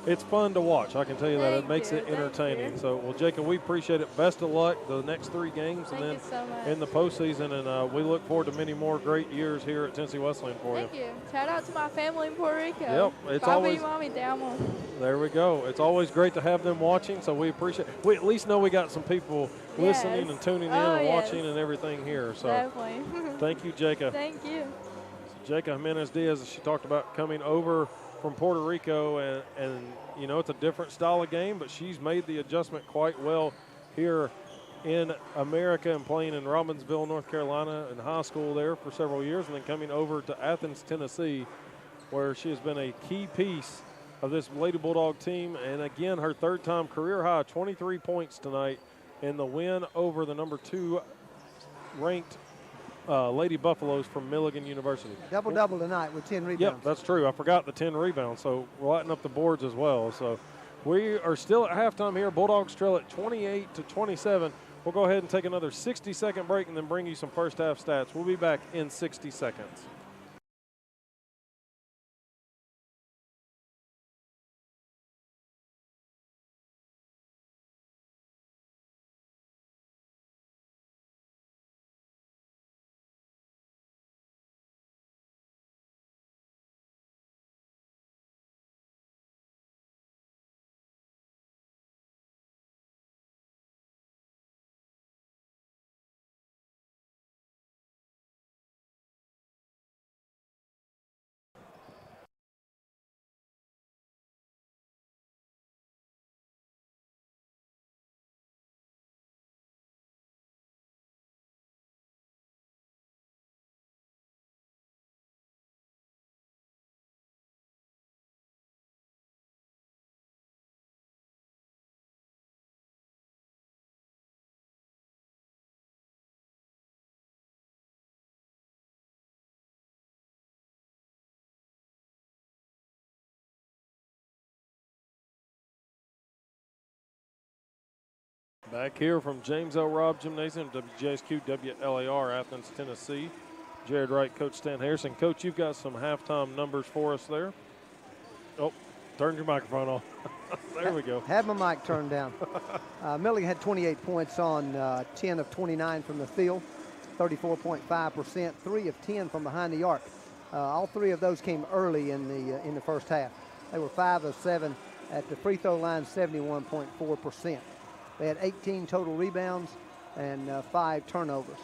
It's fun to watch. I can tell you that. It makes it entertaining. So, well, Jacob, we appreciate it. Best of luck the next 3 games and then in the postseason. And we look forward to many more great years here at Tennessee Wesleyan for you. Thank you. Shout out to my family in Puerto Rico. Yep. It's Papi, always, Mommy, te amo. There we go. It's always great to have them watching. So we appreciate it. We at least know we got some people listening and tuning in and watching and everything here. So definitely. Thank you, Jacob. Thank you. So Jacob Menez-Diaz, as she talked about coming over from Puerto Rico, and you know, it's a different style of game, but she's made the adjustment quite well here in America and playing in Robbinsville, North Carolina in high school there for several years, and then coming over to Athens, Tennessee, where she has been a key piece of this Lady Bulldog team. And again, her 3rd time career high, 23 points tonight in the win over the number 2 ranked Lady Buffaloes from Milligan University. Double tonight with 10 rebounds. Yep, that's true. I forgot the 10 rebounds, so we're lighting up the boards as well. So we are still at halftime here. Bulldogs trail at 28-27. We'll go ahead and take another 60-second break and then bring you some first half stats. We'll be back in 60 seconds. Back here from James L. Robb Gymnasium, WJSQ WLAR, Athens, Tennessee. Jared Wright, Coach Stan Harrison. Coach, you've got some halftime numbers for us there. Oh, turn your microphone off. There we go. Have my mic turned down. Milligan had 28 points on 10 of 29 from the field, 34.5%, 3 of 10 from behind the arc. All 3 of those came early in the first half. They were 5 of 7 at the free throw line, 71.4%. They had 18 total rebounds and 5 turnovers.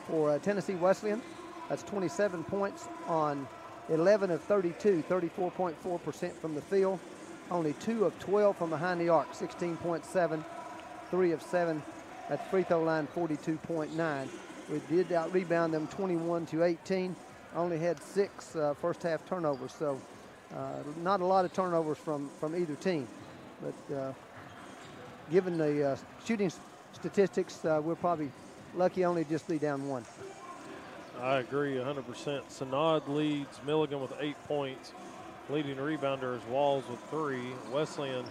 For Tennessee Wesleyan, that's 27 points on 11 of 32, 34.4% from the field. Only 2 of 12 from behind the arc, 16.7, 3 of 7 at the free throw line, 42.9. We did out-rebound them 21-18. Only had 6 first half turnovers, so not a lot of turnovers from either team. But given the shooting statistics, we're probably lucky only just be down 1. I agree 100%. Sanad leads Milligan with 8 points. Leading rebounder is Walls with 3. Wesleyan,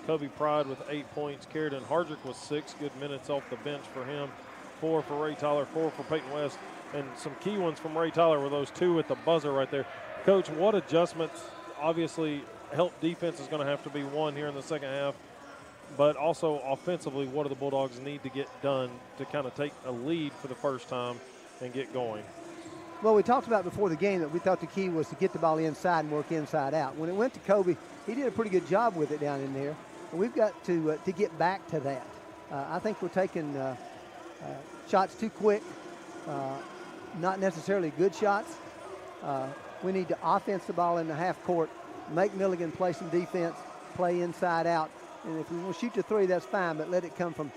Kobe Pride with 8 points. Carradine Hardrick with 6. Good minutes off the bench for him. 4 for Ray Tyler, 4 for Peyton West. And some key ones from Ray Tyler were those 2 at the buzzer right there. Coach, what adjustments? Obviously, help defense is going to have to be one here in the second half. But also offensively, what do the Bulldogs need to get done to kind of take a lead for the first time and get going? Well, we talked about before the game that we thought the key was to get the ball inside and work inside out. When it went to Kobe, he did a pretty good job with it down in there. And we've got to get back to that. I think we're taking shots too quick, not necessarily good shots. We need to offense the ball in the half court, make Milligan play some defense, play inside out. And if we want to shoot the 3, that's fine, but let it come from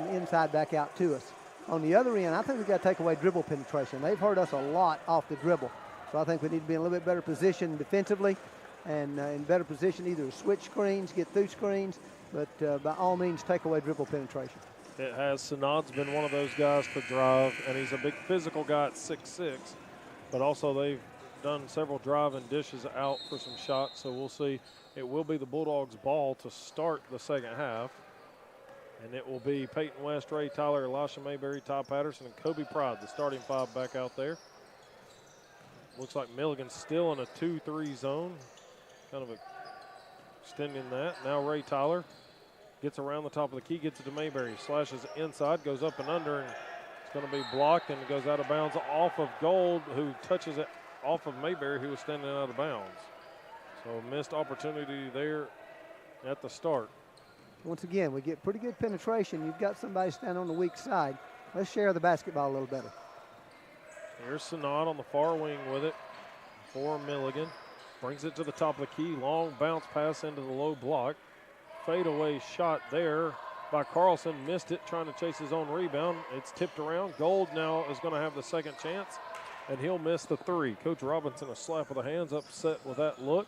inside back out to us. On the other end, I think we've got to take away dribble penetration. They've hurt us a lot off the dribble. So I think we need to be in a little bit better position defensively and in better position either to switch screens, get through screens, but by all means take away dribble penetration. It has. Sanad's been one of those guys to drive, and he's a big physical guy at 6'6", but also they've done several drive and dishes out for some shots, so we'll see. It will be the Bulldogs' ball to start the second half. And it will be Peyton West, Ray Tyler, Elisha Mayberry, Ty Patterson, and Kobe Pride, the starting 5 back out there. Looks like Milligan's still in a 2-3 zone, kind of extending that. Now Ray Tyler gets around the top of the key, gets it to Mayberry, slashes inside, goes up and under, and it's going to be blocked, and it goes out of bounds off of Gold, who touches it off of Mayberry, who was standing out of bounds. So missed opportunity there at the start. Once again, we get pretty good penetration. You've got somebody standing on the weak side. Let's share the basketball a little better. Here's Sanad on the far wing with it for Milligan. Brings it to the top of the key. Long bounce pass into the low block. Fadeaway shot there by Carlson. Missed it, trying to chase his own rebound. It's tipped around. Gold now is going to have the second chance, and he'll miss the 3. Coach Robinson, a slap of the hands, upset with that look.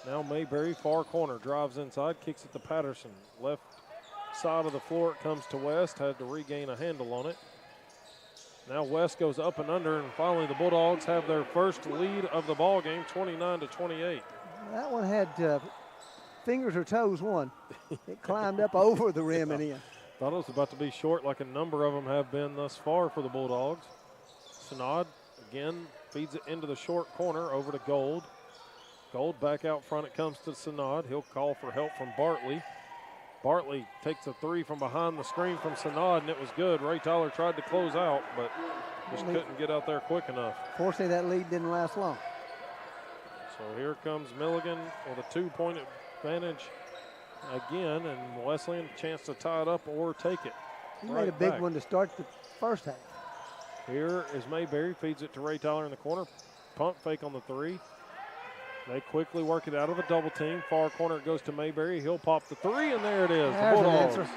Now Mayberry, far corner, drives inside, kicks it to Patterson. Left side of the floor, it comes to West, had to regain a handle on it. Now West goes up and under, and finally the Bulldogs have their first lead of the ball game, 29-28. That one had fingers or toes one. It climbed up over the rim and in. Thought it was about to be short like a number of them have been thus far for the Bulldogs. Sanad again feeds it into the short corner over to Gold. Gold back out front, it comes to Sanad. He'll call for help from Bartley. Bartley takes a 3 from behind the screen from Sanad, and it was good. Ray Tyler tried to close out, but just couldn't get out there quick enough. Fortunately, that lead didn't last long. So here comes Milligan with a 2-point advantage again, and Wesleyan a chance to tie it up or take it. He made a big one to start the first half. Here is Mayberry, feeds it to Ray Tyler in the corner. Pump fake on the 3. They quickly work it out of a double team. Far corner, it goes to Mayberry. He'll pop the 3, and there it is. The Bulldogs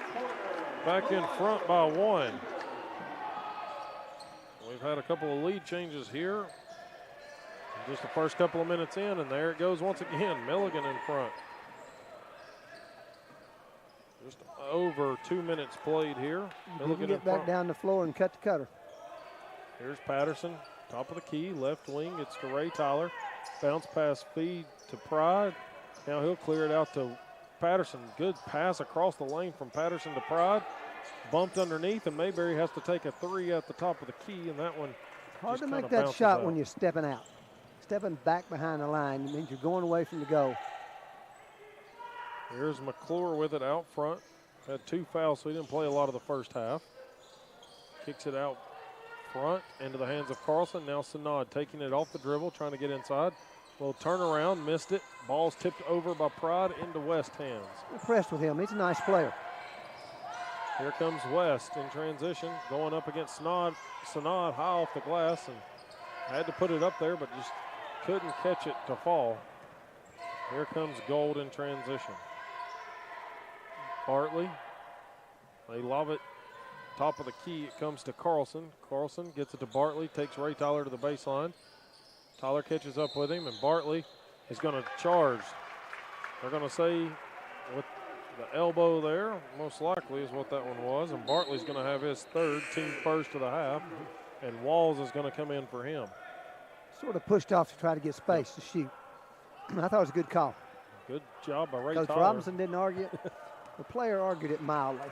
back in front by 1. We've had a couple of lead changes here. Just the first couple of minutes in, and there it goes once again. Milligan in front. Just over 2 minutes played here. Milligan get back down the floor and cut the cutter. Here's Patterson, top of the key, left wing. It's to Ray Tyler. Bounce pass feed to Pride. Now he'll clear it out to Patterson. Good pass across the lane from Patterson to Pride. bumped underneath, and Mayberry has to take a three at the top of the key, and that one hard just to make kinda that bounces shot out. when you're stepping out. Stepping back behind the line means you're going away from the goal. Here's McClure with it out front. Had 2 fouls, so he didn't play a lot of the first half. Kicks it out front into the hands of Carlson. Now Sanad taking it off the dribble, trying to get inside. Little turnaround, missed it. Ball's tipped over by Pride into West hands. Impressed with him. He's a nice player. Here comes West in transition, going up against Sanad high off the glass, and had to put it up there, but just couldn't catch it to fall. Here comes Gold in transition. Bartley, they lob it top of the key. It comes to Carlson. Carlson gets it to Bartley, takes Ray Tyler to the baseline. Tyler catches up with him, and Bartley is going to charge. They're going to say with the elbow there, most likely is what that one was, and Bartley's going to have his third, team first of the half, and Walls is going to come in for him. Sort of pushed off to try to get space to shoot. I thought it was a good call. Good job by Ray Coach Tyler. Robinson didn't argue it. The player argued it mildly.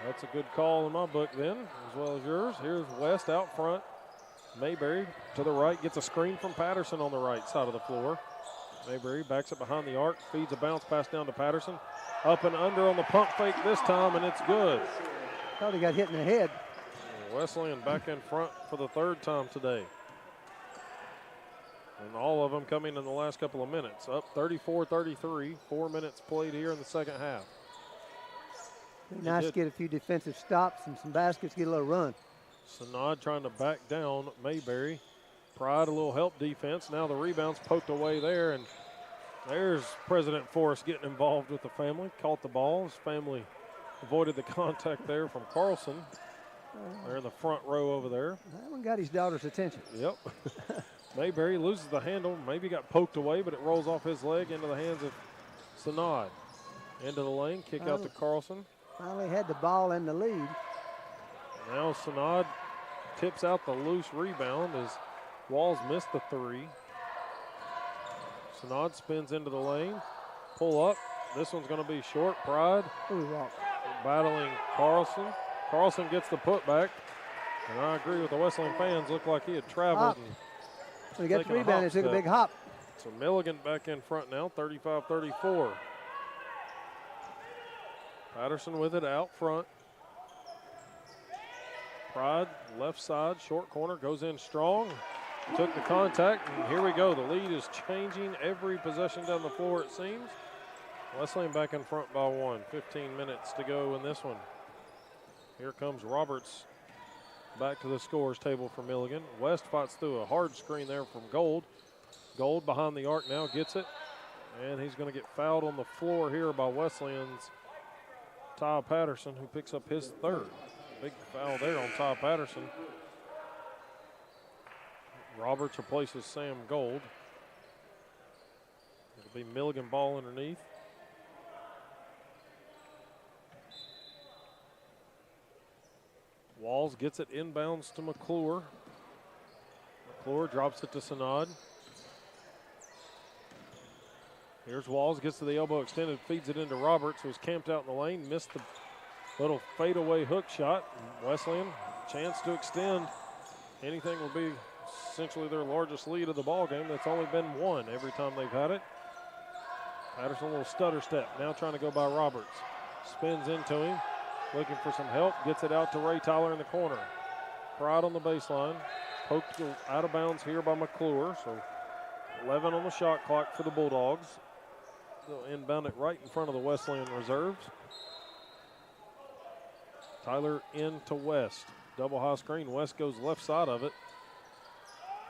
That's a good call in my book then, as well as yours. Here's West out front. Mayberry to the right, gets a screen from Patterson on the right side of the floor. Mayberry backs it behind the arc, feeds a bounce pass down to Patterson. Up and under on the pump fake this time, and it's good. Thought he got hit in the head. Wesleyan back in front for the third time today. And all of them coming in the last couple of minutes. Up 34-33, 4 minutes played here in the second half. Be nice to get a few defensive stops and some baskets, get a little run. Sanad trying to back down Mayberry. Pride a little help defense. Now the rebound's poked away there, and there's President Forrest getting involved with the family. Caught the ball. His family avoided the contact there from Carlson. They're in the front row over there. That one got his daughter's attention. Yep. Mayberry loses the handle. Maybe got poked away, but it rolls off his leg into the hands of Sanad. Into the lane, kick out to Carlson. Finally had the ball in the lead. Now Sanad tips out the loose rebound as Walls missed the three. Sanad spins into the lane. Pull up. This one's going to be short. Pride battling Carlson. Carlson gets the putback. And I agree with the Wesleyan fans. Looked like he had traveled. When he got the rebound, he took a big hop. So Milligan back in front now, 35-34. Patterson with it out front. Pride, left side, short corner, goes in strong. Took the contact, and here we go. The lead is changing every possession down the floor, it seems. Wesleyan back in front by one. 15 minutes to go in this one. Here comes Roberts back to the scorers table for Milligan. West fights through a hard screen there from Gold. Gold behind the arc now gets it, and he's going to get fouled on the floor here by Wesleyan's Ty Patterson, who picks up his third. Big foul there on Ty Patterson. Roberts replaces Sam Gold. It'll be Milligan ball underneath. Walls gets it inbounds to McClure. McClure drops it to Sanad. Here's Walls, gets to the elbow extended, feeds it into Roberts, who was camped out in the lane, missed the little fadeaway hook shot. Wesleyan, chance to extend. Anything will be essentially their largest lead of the ball game. That's only been one every time they've had it. Patterson, a little stutter step, now trying to go by Roberts. Spins into him, looking for some help, gets it out to Ray Tyler in the corner. Pride on the baseline, poked out of bounds here by McClure, so 11 on the shot clock for the Bulldogs. They'll inbound it right in front of the Wesleyan reserves. Tyler into West. Double high screen. West goes left side of it.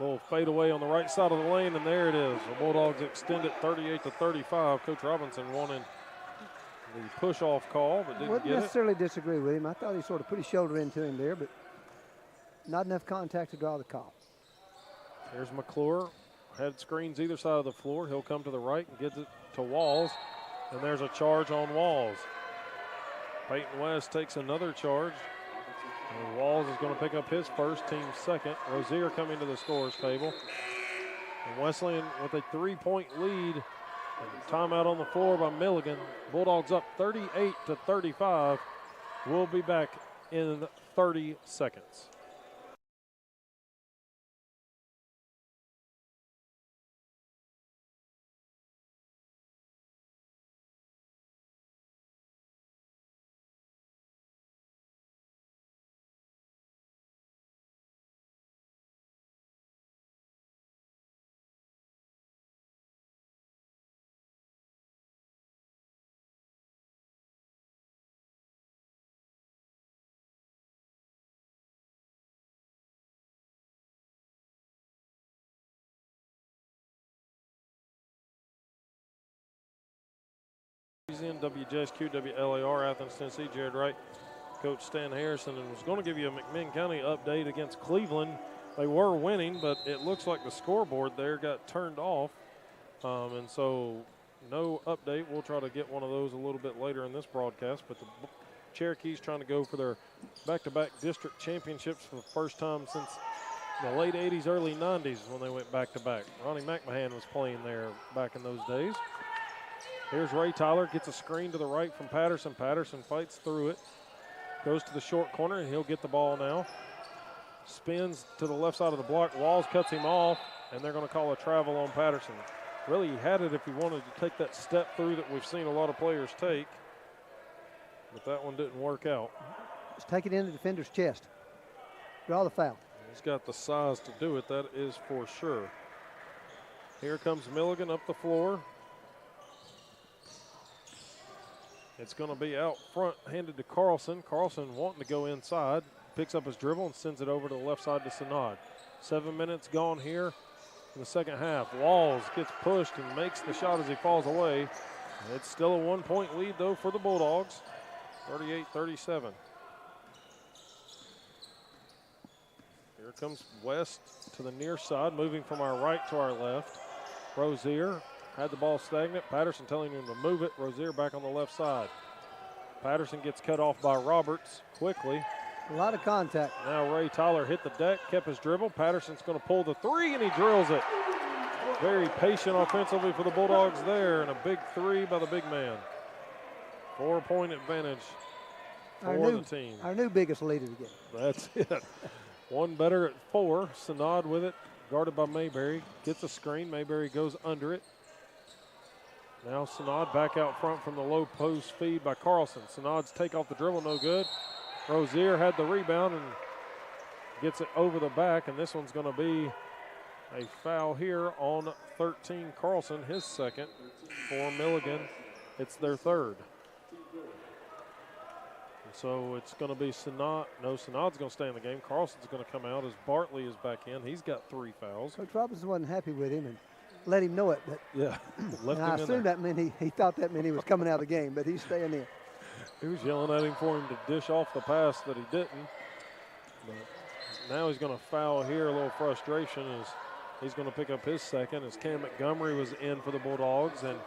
Little fade away on the right side of the lane, and there it is. The Bulldogs extend it 38-35. Coach Robinson wanted the push-off call, but didn't Wouldn't get necessarily disagree with him. I thought he sort of put his shoulder into him there, but not enough contact to draw the call. There's McClure. Had screens either side of the floor. He'll come to the right and gets it to Walls, and there's a charge on Walls. Peyton West takes another charge. And Walls is going to pick up his first, team second. Rozier coming to the scorers table. And Wesleyan with a 3-point lead. And timeout on the floor by Milligan. Bulldogs up 38-35. We'll be back in 30 seconds. WJSQ, WLAR, Athens, Tennessee. Jared Wright, Coach Stan Harrison, and was going to give you a McMinn County update against Cleveland. They were winning, but it looks like the scoreboard there got turned off, and so no update. We'll try to get one of those a little bit later in this broadcast, but the Cherokees trying to go for their back-to-back district championships for the first time since the late 80s, early 90s when they went back-to-back. Ronnie McMahon was playing there back in those days. Here's Ray Tyler, gets a screen to the right from Patterson. Patterson fights through it, goes to the short corner, and he'll get the ball now. Spins to the left side of the block. Walls cuts him off, and they're going to call a travel on Patterson. Really, he had it if he wanted to take that step through that we've seen a lot of players take, but that one didn't work out. Just take it in the defender's chest. Draw the foul. He's got the size to do it, that is for sure. Here comes Milligan up the floor. It's going to be out front, handed to Carlson. Carlson wanting to go inside, picks up his dribble and sends it over to the left side to Sanad. 7 minutes gone here in the second half. Walls gets pushed and makes the shot as he falls away. It's still a 1-point lead, though, for the Bulldogs, 38-37. Here comes West to the near side, moving from our right to our left. Rozier had the ball stagnant. Patterson telling him to move it. Rozier back on the left side. Patterson gets cut off by Roberts quickly. A lot of contact. Now Ray Tyler hit the deck, kept his dribble. Patterson's going to pull the three, and he drills it. Very patient offensively for the Bulldogs there, and a big three by the big man. 4-point advantage for the team. Our new biggest lead of the game. That's it. One better at 4. Sanad with it, guarded by Mayberry. Gets a screen. Mayberry goes under it. Now Sanad back out front from the low post feed by Carlson. Sanad's take off the dribble, no good. Rozier had the rebound and gets it over the back, and this one's going to be a foul here on 13. Carlson, his second for Milligan. It's their third. And so it's going to be Sanad. No, Sanad's going to stay in the game. Carlson's going to come out as Bartley is back in. He's got 3 fouls. Coach Robinson wasn't happy with him and let him know it. But yeah, left him I in assume there. that meant he thought that meant he was coming out of the game, but he's staying in. He was yelling at him for him to dish off the pass that he didn't. But now he's going to foul here. A little frustration as he's going to pick up his second as Cam Montgomery was in for the Bulldogs and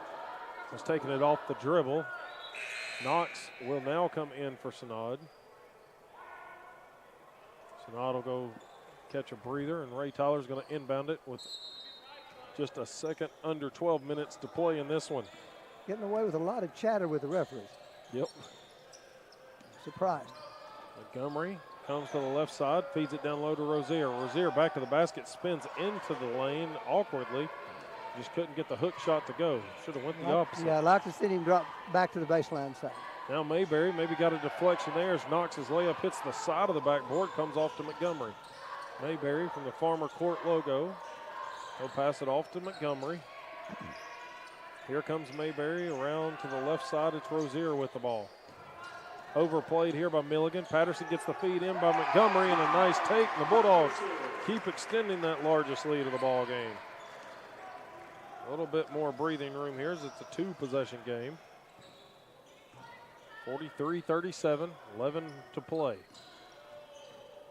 was taking it off the dribble. Knox will now come in for Sanad. Sanad will go catch a breather, and Ray Tyler's going to inbound it with just a second under 12 minutes to play in this one. Getting away with a lot of chatter with the referees. Yep. Surprised. Montgomery comes to the left side, feeds it down low to Rozier. Rozier back to the basket, spins into the lane awkwardly. Just couldn't get the hook shot to go. Should have went the opposite. Yeah, I'd like to see him drop back to the baseline side. Now Mayberry maybe got a deflection there as Knox's layup hits the side of the backboard, comes off to Montgomery. Mayberry from the Farmer Court logo. He'll pass it off to Montgomery. Here comes Mayberry around to the left side. It's Rozier with the ball. Overplayed here by Milligan. Patterson gets the feed in by Montgomery and a nice take. And the Bulldogs keep extending that largest lead of the ball game. A little bit more breathing room here as it's a 2-possession game. 43-37, 11 to play.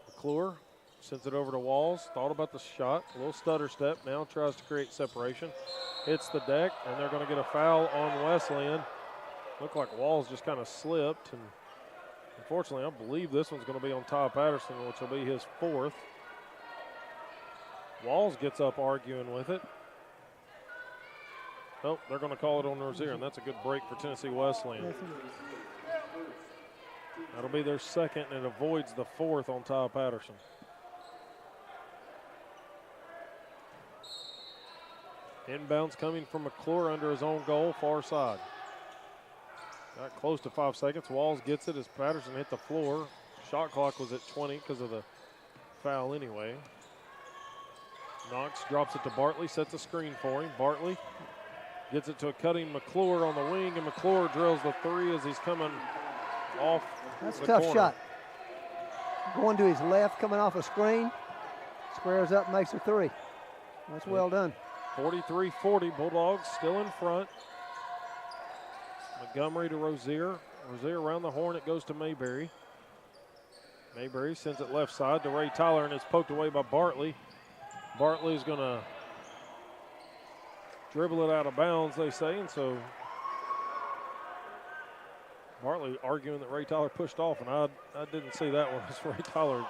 McClure sends it over to Walls. Thought about the shot. A little stutter step. Now tries to create separation. Hits the deck, and they're going to get a foul on Wesleyan. Looked like Walls just kind of slipped. And unfortunately, I believe this one's going to be on Ty Patterson, which will be his 4th. Walls gets up arguing with it. Oh, they're going to call it on Rozier, and that's a good break for Tennessee Wesleyan. That'll be their second, and it avoids the fourth on Ty Patterson. Inbounds coming from McClure under his own goal, far side. Got close to 5 seconds. Walls gets it as Patterson hit the floor. Shot clock was at 20 because of the foul anyway. Knox drops it to Bartley, sets a screen for him. Bartley gets it to a cutting McClure on the wing, and McClure drills the three as he's coming off. That's a the tough corner. shot. Going to his left, coming off a screen. Squares up, makes a three. That's well done. 43-40, Bulldogs still in front. Montgomery to Rozier. Rozier around the horn, it goes to Mayberry. Mayberry sends it left side to Ray Tyler, and it's poked away by Bartley. Bartley's going to dribble it out of bounds, they say, and so Bartley arguing that Ray Tyler pushed off, and I didn't see that one. Ray Tyler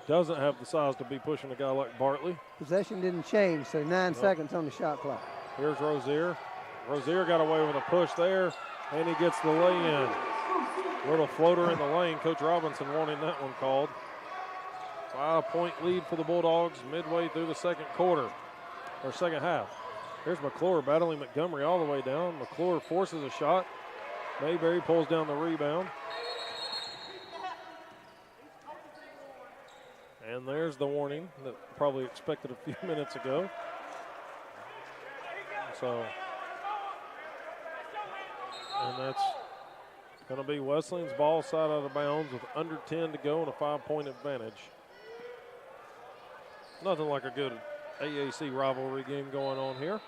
doesn't have the size to be pushing a guy like Bartley. Possession didn't change, so 9 seconds on the shot clock. Here's Rozier. Rozier got away with a push there, and he gets the lay-in. Little floater in the lane. Coach Robinson wanting that one called. 5-point lead for the Bulldogs midway through the second quarter, or second half. Here's McClure battling Montgomery all the way down. McClure forces a shot. Mayberry pulls down the rebound. And there's the warning that probably expected a few minutes ago. So, and that's going to be Wesleyan's ball side out of bounds with under 10 to go and a 5-point advantage. Nothing like a good AAC rivalry game going on here.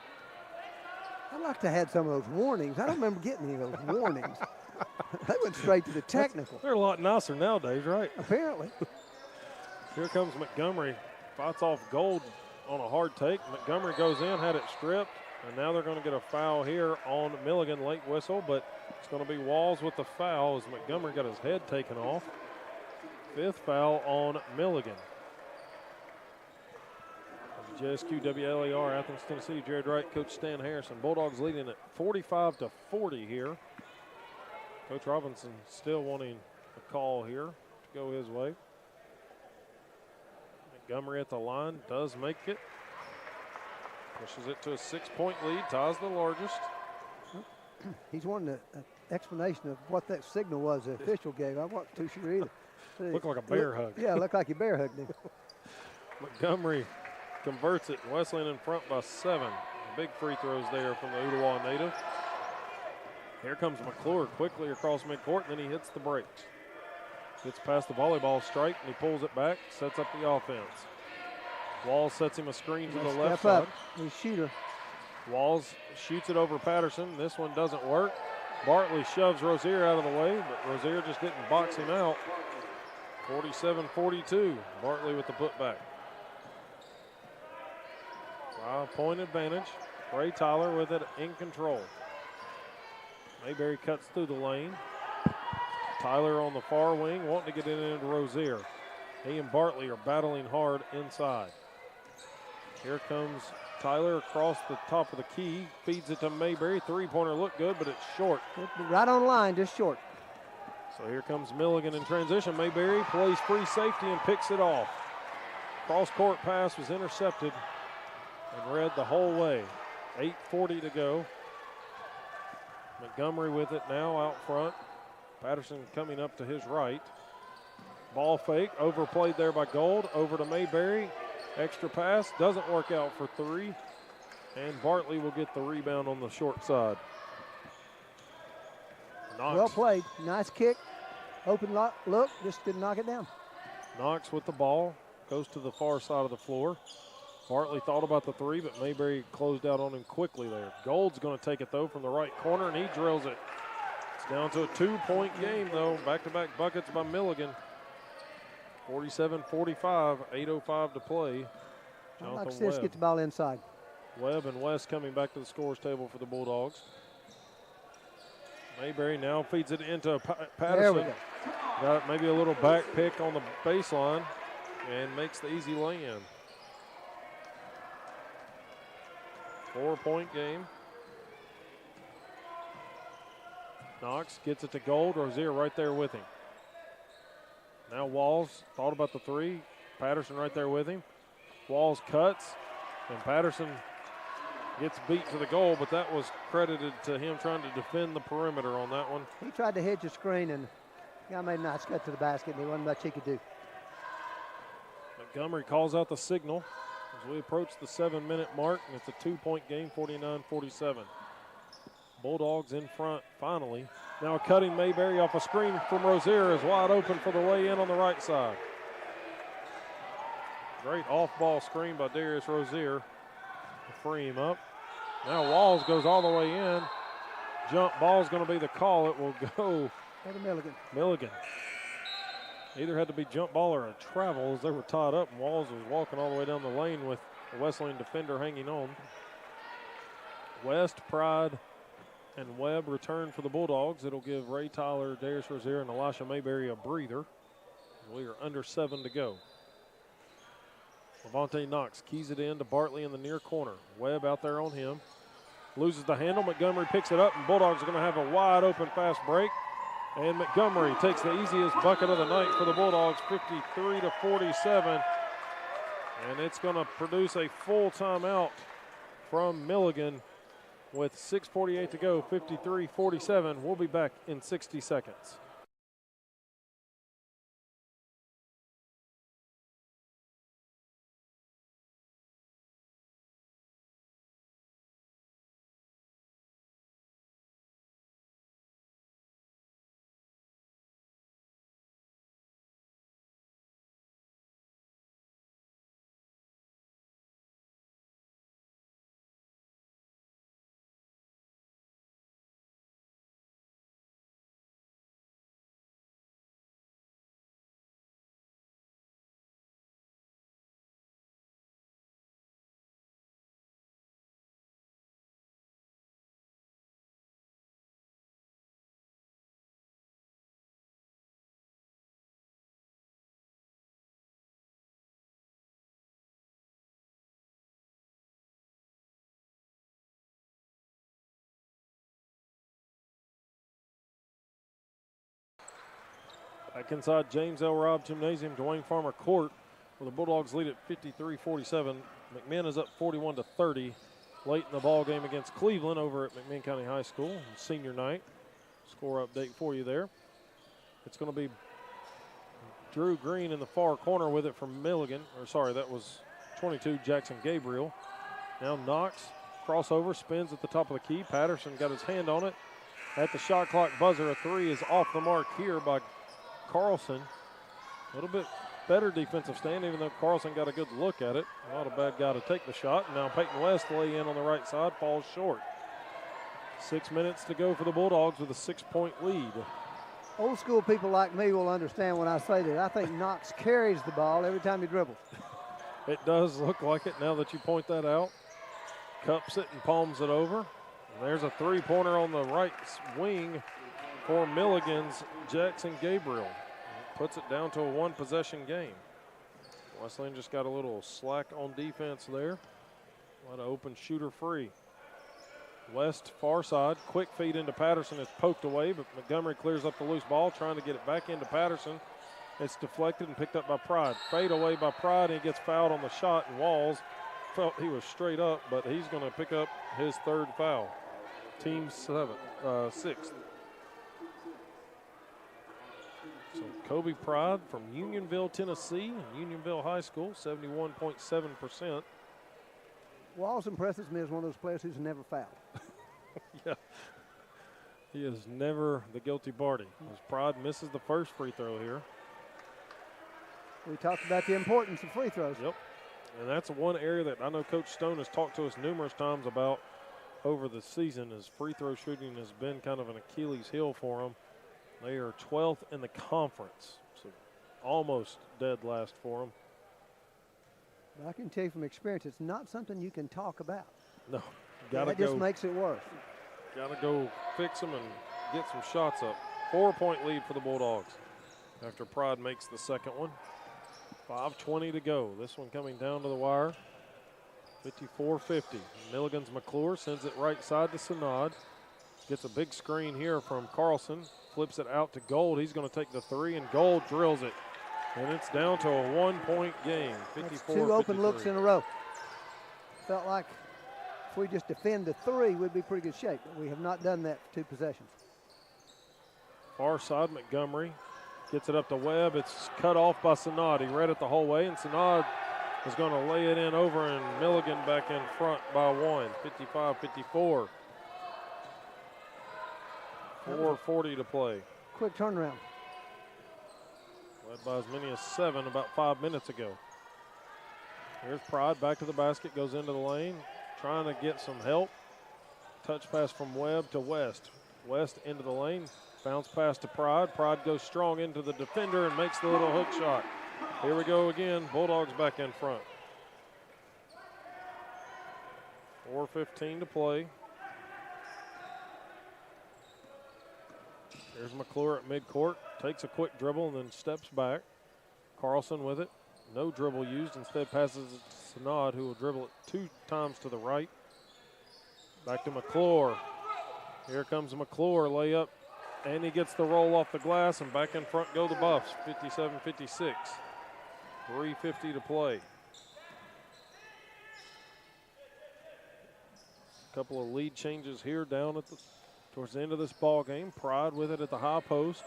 I'd like to have had some of those warnings. I don't remember getting any of those warnings. They went straight to the technical. They're a lot nicer nowadays, right? Apparently. Here comes Montgomery. Fights off Gold on a hard take. Montgomery goes in, had it stripped, and now they're going to get a foul here on Milligan, late whistle, but it's going to be Walls with the foul as Montgomery got his head taken off. 5th foul on Milligan. JSQ WLAR, Athens, Tennessee. Jared Wright, Coach Stan Harrison. Bulldogs leading at 45-40 here. Coach Robinson still wanting a call here to go his way. Montgomery at the line, does make it. Pushes it to a 6-point lead, ties the largest. He's wanting an explanation of what that signal was the official gave. I wasn't too sure either. Looked like a bear hug. Yeah, looked like he bear hugged him. Montgomery converts it. Wesleyan in front by 7. Big free throws there from the Ooltewah native. Here comes McClure quickly across midcourt, and then he hits the brakes. Gets past the volleyball strike, and he pulls it back, sets up the offense. Walls sets him a screen to the left side. Up. He's shooter. Walls shoots it over Patterson. This one doesn't work. Bartley shoves Rozier out of the way, but Rozier just didn't box him out. 47-42. Bartley with the putback. 5-point advantage. Ray Tyler with it in control. Mayberry cuts through the lane. Tyler on the far wing wanting to get it into Rozier. He and Bartley are battling hard inside. Here comes Tyler across the top of the key. Feeds it to Mayberry. Three-pointer looked good, but it's short. Right on line, just short. So here comes Milligan in transition. Mayberry plays free safety and picks it off. Cross-court pass was intercepted and read the whole way. 8:40 to go. Montgomery with it now out front. Patterson coming up to his right. Ball fake, overplayed there by Gold. Over to Mayberry. Extra pass, doesn't work out for 3. And Bartley will get the rebound on the short side. Knox. Well played. Nice kick. Open look, just didn't knock it down. Knox with the ball, goes to the far side of the floor. Bartley thought about the 3, but Mayberry closed out on him quickly there. Gold's going to take it, though, from the right corner, and he drills it. It's down to a 2-point game, though. Back-to-back buckets by Milligan. 47-45, 8:05 to play. I'd like to see us get the ball inside. Webb and West coming back to the scores table for the Bulldogs. Mayberry now feeds it into Patterson. There we go. Got maybe a little back pick on the baseline and makes the easy lay-in. 4-point game. Knox gets it to Gold. Rozier right there with him. Now Walls thought about the three. Patterson right there with him. Walls cuts, and Patterson gets beat to the goal, but that was credited to him trying to defend the perimeter on that one. He tried to hedge the screen, and the guy made a nice cut to the basket, and there wasn't much he could do. Montgomery calls out the signal as we approach the 7-minute mark, and it's a 2-point game, 49-47. Bulldogs in front finally. Now cutting Mayberry off a screen from Rozier is wide open for the lay-in on the right side. Great off-ball screen by Darius Rozier to free him up. Now Walls goes all the way in. Jump ball's going to be the call. It will go to Milligan. Milligan. Either had to be jump ball or a travel as they were tied up, and Walls was walking all the way down the lane with the Wesleyan defender hanging on. West, Pride, and Webb return for the Bulldogs. It'll give Ray Tyler, Darius Rozier, and Elisha Mayberry a breather. We are under 7 to go. Levante Knox keys it in to Bartley in the near corner. Webb out there on him. Loses the handle. Montgomery picks it up, and Bulldogs are going to have a wide open fast break. And Montgomery takes the easiest bucket of the night for the Bulldogs, 53-47. And it's going to produce a full timeout from Milligan with 6:48 to go, 53-47. We'll be back in 60 seconds. Back inside James L. Robb Gymnasium, Dwayne Farmer Court, where the Bulldogs lead at 53-47. McMinn is up 41-30 late in the ball game against Cleveland over at McMinn County High School, senior night. Score update for you there. It's going to be Drew Green in the far corner with it from Milligan. Or sorry, that was 22, Jackson Gabriel. Now Knox, crossover, spins at the top of the key. Patterson got his hand on it. At the shot clock buzzer, a three is off the mark here by Carlson. A little bit better defensive stand, even though Carlson got a good look at it. Not a bad guy to take the shot. And now Peyton West lay in on the right side, falls short. 6 minutes to go for the Bulldogs with a 6-point lead. Old school people like me will understand when I say that. I think Knox carries the ball every time he dribbles. It does look like it now that you point that out. Cups it and palms it over. And there's a three-pointer on the right wing for Milligan's Jackson Gabriel. Puts it down to a one-possession game. Wesleyan just got a little slack on defense there. Let an open shooter free. West far side, quick feed into Patterson. It's poked away, but Montgomery clears up the loose ball, trying to get it back into Patterson. It's deflected and picked up by Pride. Fade away by Pride, and he gets fouled on the shot, and Walls felt he was straight up, but he's going to pick up his third foul. Team sixth. So Kobe Pride from Unionville, Tennessee, and Unionville High School, 71.7%. Walls impresses me as one of those players who's never fouled. Yeah, he is never the guilty party. As Pride misses the first free throw here. We talked about the importance of free throws. Yep, and that's one area that I know Coach Stone has talked to us numerous times about over the season, is free throw shooting has been kind of an Achilles heel for them. They are 12th in the conference, so almost dead last for them. I can tell you from experience, it's not something you can talk about. No, gotta that just makes it worse. Got to go fix them and get some shots up. 4-point lead for the Bulldogs after Pride makes the second one. 5:20 to go. This one coming down to the wire. 54-50. Milligan's McClure sends it right side to Synod. Gets a big screen here from Carlson. Flips it out to Gold. He's going to take the three, and Gold drills it. And it's down to a 1-point game, 54-53. Two open looks in a row. Felt like if we just defend the three, we'd be pretty good shape. But we have not done that for 2 possessions. Far side, Montgomery gets it up to Webb. It's cut off by Sanad. He read it the whole way, and Sanad is going to lay it in over, and Milligan back in front by 1, 55-54. 4:40 to play. Quick turnaround. Led by as many as 7 about 5 minutes ago. Here's Pride back to the basket, goes into the lane, trying to get some help. Touch pass from Webb to West. West into the lane, bounce pass to Pride. Pride goes strong into the defender and makes the little hook shot. Here we go again, Bulldogs back in front. 4:15 to play. Here's McClure at midcourt, takes a quick dribble and then steps back. Carlson with it, no dribble used, instead passes it to Sanad, who will dribble it 2 times to the right. Back to McClure. Here comes McClure, layup, and he gets the roll off the glass, and back in front go the Buffs, 57-56. 3:50 to play. A couple of lead changes here down at towards the end of this ball game. Pride with it at the high post,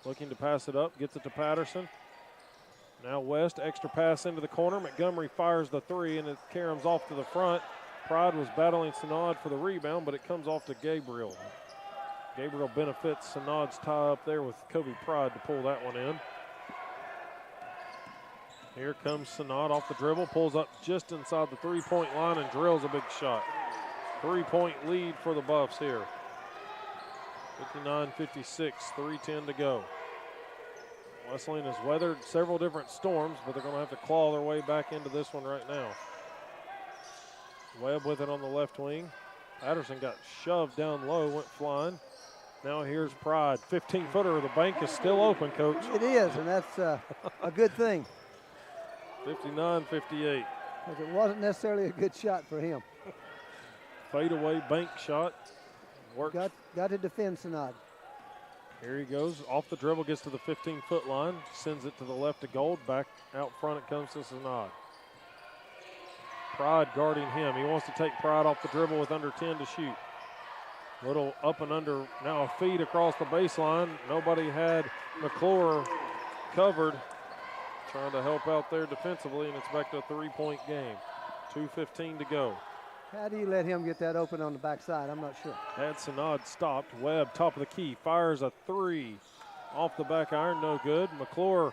looking to pass it up, gets it to Patterson. Now West, extra pass into the corner. Montgomery fires the three, and it caroms off to the front. Pride was battling Sanad for the rebound, but it comes off to Gabriel. Gabriel benefits Sanad's tie up there with Kobe Pride to pull that one in. Here comes Sanad off the dribble, pulls up just inside the 3-point line and drills a big shot. 3-point lead for the Buffs here. 59-56, 3:10 to go. Wesleyan has weathered several different storms, but they're going to have to claw their way back into this one right now. Webb with it on the left wing. Patterson got shoved down low, went flying. Now here's Pride. 15-footer. The bank is still open, Coach. It is, and that's a good thing. 59-58. Because it wasn't necessarily a good shot for him. Fadeaway bank shot. Works. Got to defend Sanad. Here he goes. Off the dribble, gets to the 15-foot line. Sends it to the left to Gold. Back out front it comes to Sanad. Pride guarding him. He wants to take Pride off the dribble with under 10 to shoot. Little up and under, now a feed across the baseline. Nobody had McClure covered. Trying to help out there defensively, and it's back to a 3-point game. 2:15 to go. How do you let him get that open on the backside? I'm not sure. Had Sanad stopped. Webb, top of the key, fires a three. Off the back iron, no good. McClure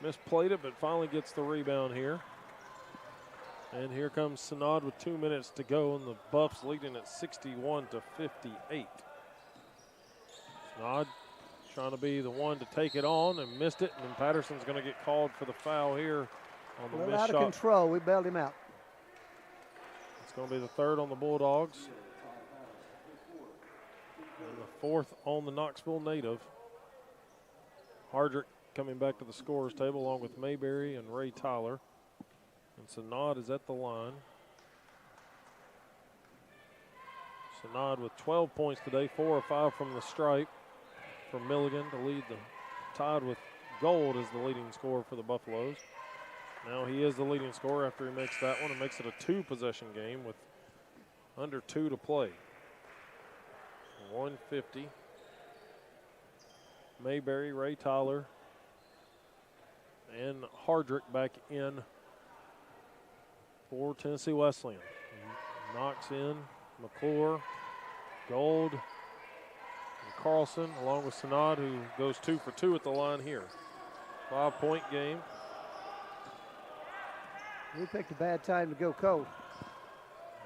misplayed it, but finally gets the rebound here. And here comes Sanad with 2 minutes to go, and the Buffs leading at 61-58. Sanad trying to be the one to take it on and missed it, and Patterson's going to get called for the foul here on the missed shot. Out of control, we bailed him out. It's going to be the third on the Bulldogs. And the fourth on the Knoxville native. Hardrick coming back to the scorer's table along with Mayberry and Ray Tyler. And Sanad is at the line. Sanad with 12 points today, 4 of 5 from the stripe for Milligan to lead the tied with Gold as the leading scorer for the Buffaloes. Now he is the leading scorer after he makes that one and makes it a 2-possession game with under 2 to play. 150. Mayberry, Ray Tyler, and Hardrick back in for Tennessee Wesleyan. Knocks in McClure, Gold, and Carlson, along with Sanad, who goes 2 for 2 at the line here. 5-point game. We picked a bad time to go cold.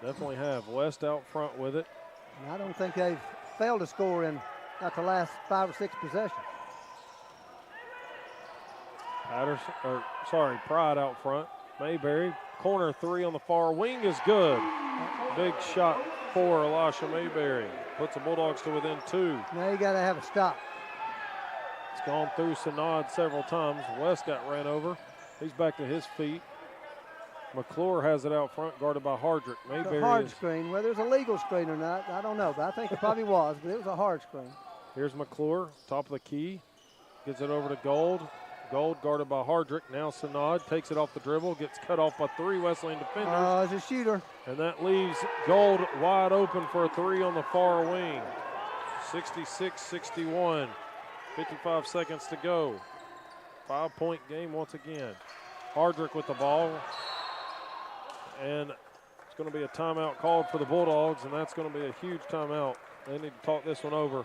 Definitely have. West out front with it. And I don't think they've failed to score in not the last 5 or 6 possessions. Pride out front. Mayberry, corner 3 on the far wing is good. Big shot for Elisha Mayberry. Puts the Bulldogs to within 2. Now you got to have a stop. It's gone through Sanad several times. West got ran over. He's back to his feet. McClure has it out front, guarded by Hardrick. It's a hard screen. Whether it's a legal screen or not, I don't know, but I think it probably was, but it was a hard screen. Here's McClure, top of the key. Gets it over to Gold. Gold guarded by Hardrick. Now Sanad takes it off the dribble, gets cut off by 3 Wesleyan defenders. Oh, it's a shooter. And that leaves Gold wide open for a 3 on the far wing. 66-61. 55 seconds to go. 5-point game once again. Hardrick with the ball. And it's going to be a timeout called for the Bulldogs, and that's going to be a huge timeout. They need to talk this one over.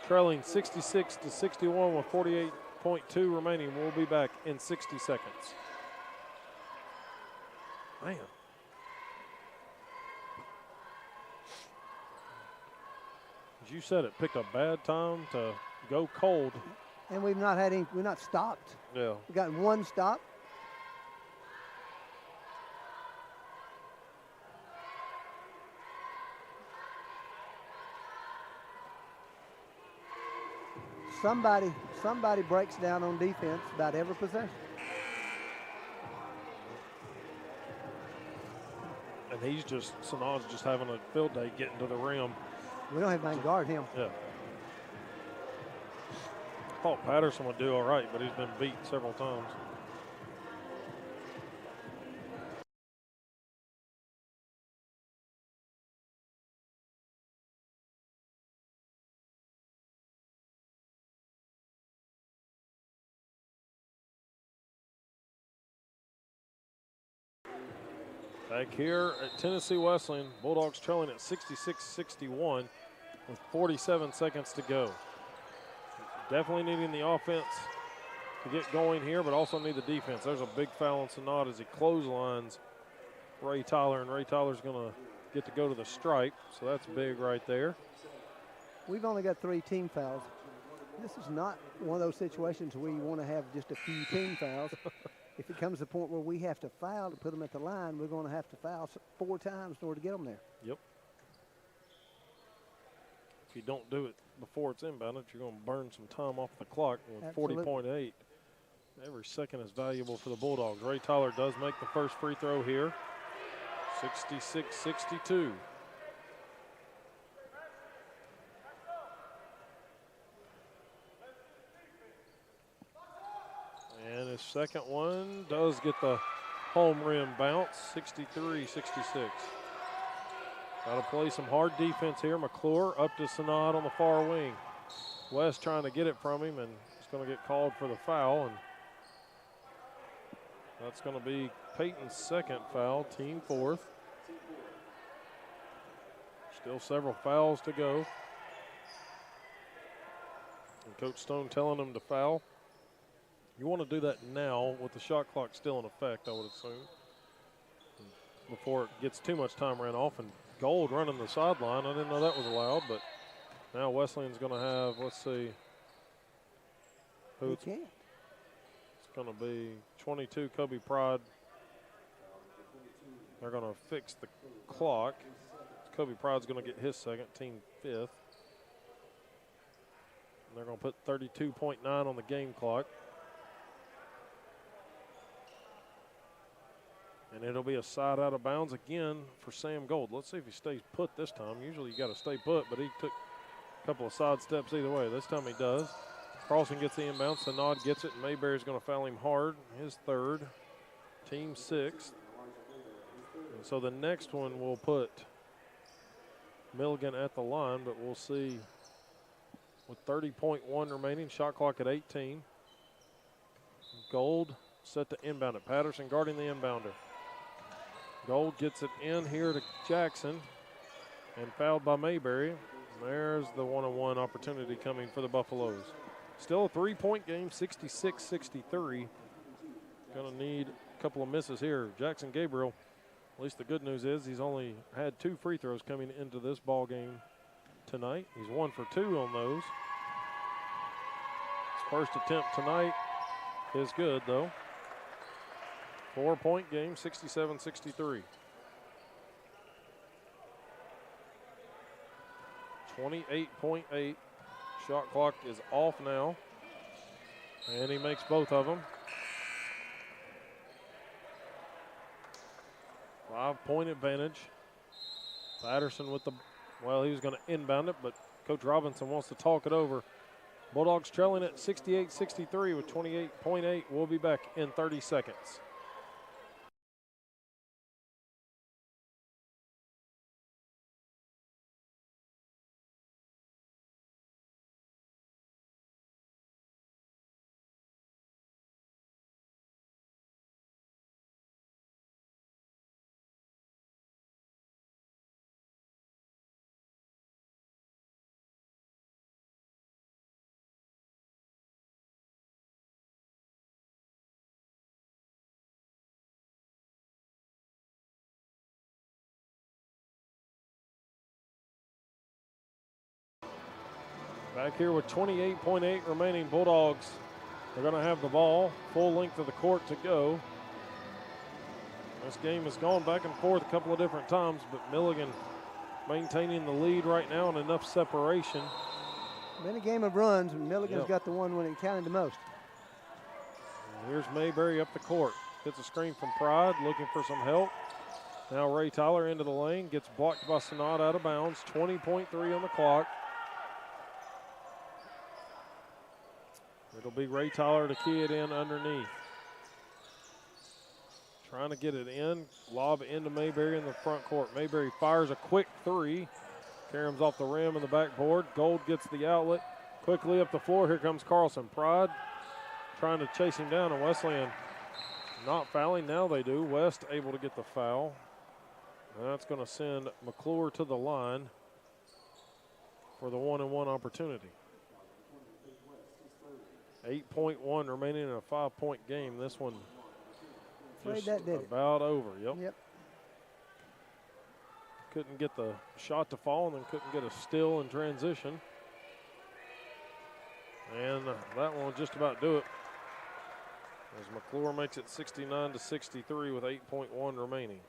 Trailing 66-61 with 48.2 remaining. We'll be back in 60 seconds. Man. As you said, it picked a bad time to go cold. And we've not stopped. Yeah. We've gotten one stop. Somebody breaks down on defense about every possession. And Sanad's just having a field day getting to the rim. We don't have anybody guard him. Yeah. I thought Patterson would do all right, but he's been beat several times. Back here at Tennessee Wesleyan, Bulldogs trailing at 66-61 with 47 seconds to go. Definitely needing the offense to get going here, but also need the defense. There's a big foul on Sanad as he clotheslines Ray Tyler, and Ray Tyler's going to get to go to the stripe, so that's big right there. We've only got 3 team fouls. This is not one of those situations where you want to have just a few team fouls. If it comes to the point where we have to foul to put them at the line, we're going to have to foul 4 times in order to get them there. Yep. If you don't do it before it's inbounded, you're going to burn some time off the clock with 40.8. Every second is valuable for the Bulldogs. Ray Tyler does make the first free throw here. 66-62. And his second one does get the home rim bounce, 63-66. Got to play some hard defense here. McClure up to Sanad on the far wing. West trying to get it from him, and it's going to get called for the foul. And that's going to be Peyton's second foul, team 4th. Still several fouls to go. And Coach Stone telling him to foul. You want to do that now with the shot clock still in effect, I would assume, before it gets too much time ran off. And Gold running the sideline. I didn't know that was allowed, but now Wesleyan's going to have, let's see. Who it's going to be 22, Kobe Pride. They're going to fix the clock. Kobe Pride's going to get his second, team 5th. And they're going to put 32.9 on the game clock. And it'll be a side out of bounds again for Sam Gold. Let's see if he stays put this time. Usually you got to stay put, but he took a couple of side steps either way. This time he does. Carlson gets the inbound. Sanad gets it, and Mayberry's going to foul him hard. His 3rd, team 6th. And so the next one will put Milligan at the line, but we'll see with 30.1 remaining, shot clock at 18. Gold set to inbound it. Patterson guarding the inbounder. Gold gets it in here to Jackson and fouled by Mayberry. There's the one-on-one opportunity coming for the Buffaloes. Still a 3-point game, 66-63. Going to need a couple of misses here. Jackson Gabriel, at least the good news is he's only had 2 free throws coming into this ball game tonight. He's 1 for 2 on those. His first attempt tonight is good, though. 4-point game, 67-63. 28.8. Shot clock is off now. And he makes both of them. 5-point advantage. Patterson with the, well, he was going to inbound it, but Coach Robinson wants to talk it over. Bulldogs trailing at 68-63 with 28.8. We'll be back in 30 seconds. Back here with 28.8 remaining. Bulldogs are going to have the ball, full length of the court to go. This game has gone back and forth a couple of different times, but Milligan maintaining the lead right now and enough separation. Been a game of runs, and Milligan's got the one when it counted the most. And here's Mayberry up the court. Gets a screen from Pride, looking for some help. Now Ray Tyler into the lane, gets blocked by Sanad out of bounds. 20.3 on the clock. It'll be Ray Tyler to key it in underneath. Trying to get it in, lob into Mayberry in the front court. Mayberry fires a quick three. Karam's off the rim and the backboard. Gold gets the outlet. Quickly up the floor, here comes Carlson. Pride trying to chase him down, and Wesleyan not fouling. Now they do. West able to get the foul. And that's going to send McClure to the line for the 1-and-1 opportunity. 8.1 remaining in a 5-point game. This one just about over. Yep. Couldn't get the shot to fall and then couldn't get a steal in transition. And that one will just about do it, as McClure makes it 69-63 with 8.1 remaining.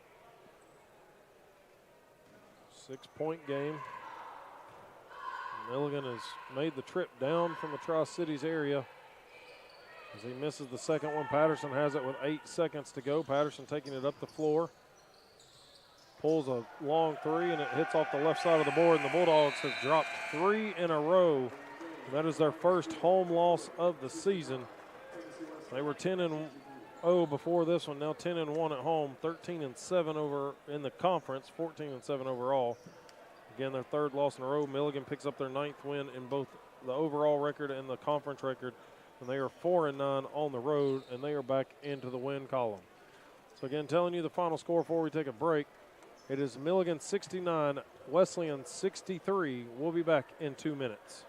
6-point game. Milligan has made the trip down from the Tri-Cities area as he misses the second one. Patterson has it with 8 seconds to go. Patterson taking it up the floor. Pulls a long three, and it hits off the left side of the board, and the Bulldogs have dropped 3 in a row. That is their first home loss of the season. They were 10-0 before this one, now 10-1 at home, 13-7 over in the conference, 14-7 overall. Again, their third loss in a row. Milligan picks up their 9th win in both the overall record and the conference record, and they are 4-9 on the road, and they are back into the win column. So again, telling you the final score before we take a break. It is Milligan 69, Wesleyan 63. We'll be back in 2 minutes.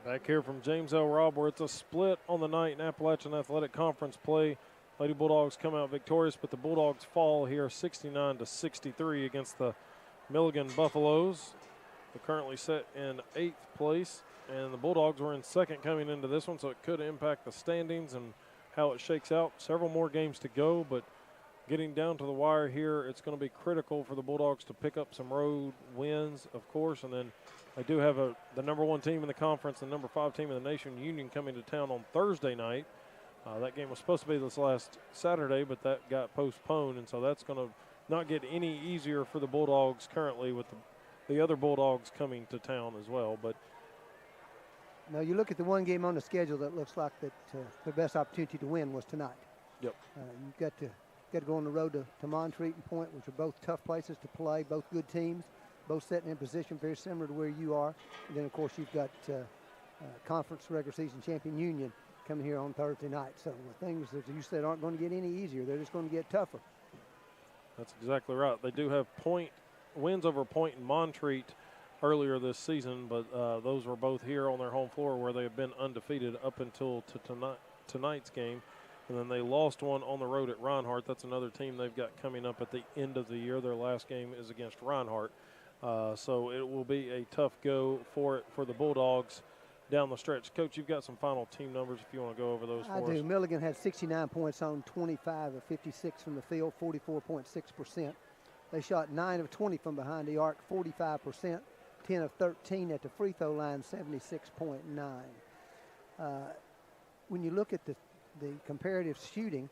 Back here from James L. Robb, where it's a split on the night in Appalachian Athletic Conference play. Lady Bulldogs come out victorious, but the Bulldogs fall here 69-63 against the Milligan Buffaloes. They're currently set in 8th place, and the Bulldogs were in 2nd coming into this one, so it could impact the standings and how it shakes out. Several more games to go, but getting down to the wire here, it's going to be critical for the Bulldogs to pick up some road wins, of course, and then they do have the number 1 team in the conference, the number 5 team in the nation, Union, coming to town on Thursday night. That game was supposed to be this last Saturday, but that got postponed, and so that's going to not get any easier for the Bulldogs currently, with the other Bulldogs coming to town as well. But now you look at the one game on the schedule that looks like that the best opportunity to win was tonight. Yep. You've got to go on the road to Montreat and Point, which are both tough places to play, both good teams, both sitting in position very similar to where you are. And then, of course, you've got conference regular season champion Union coming here on Thursday night. So the things, as you said, aren't going to get any easier. They're just going to get tougher. That's exactly right. They do have wins over Point and Montreat earlier this season, but those were both here on their home floor where they have been undefeated up until tonight's game. And then they lost one on the road at Reinhardt. That's another team they've got coming up at the end of the year. Their last game is against Reinhardt. So it will be a tough go for the Bulldogs down the stretch. Coach, you've got some final team numbers if you want to go over those for us. I do. Milligan had 69 points on 25 of 56 from the field, 44.6%. They shot 9 of 20 from behind the arc, 45%. 10 of 13 at the free throw line, 76.9. When you look at the comparative shooting,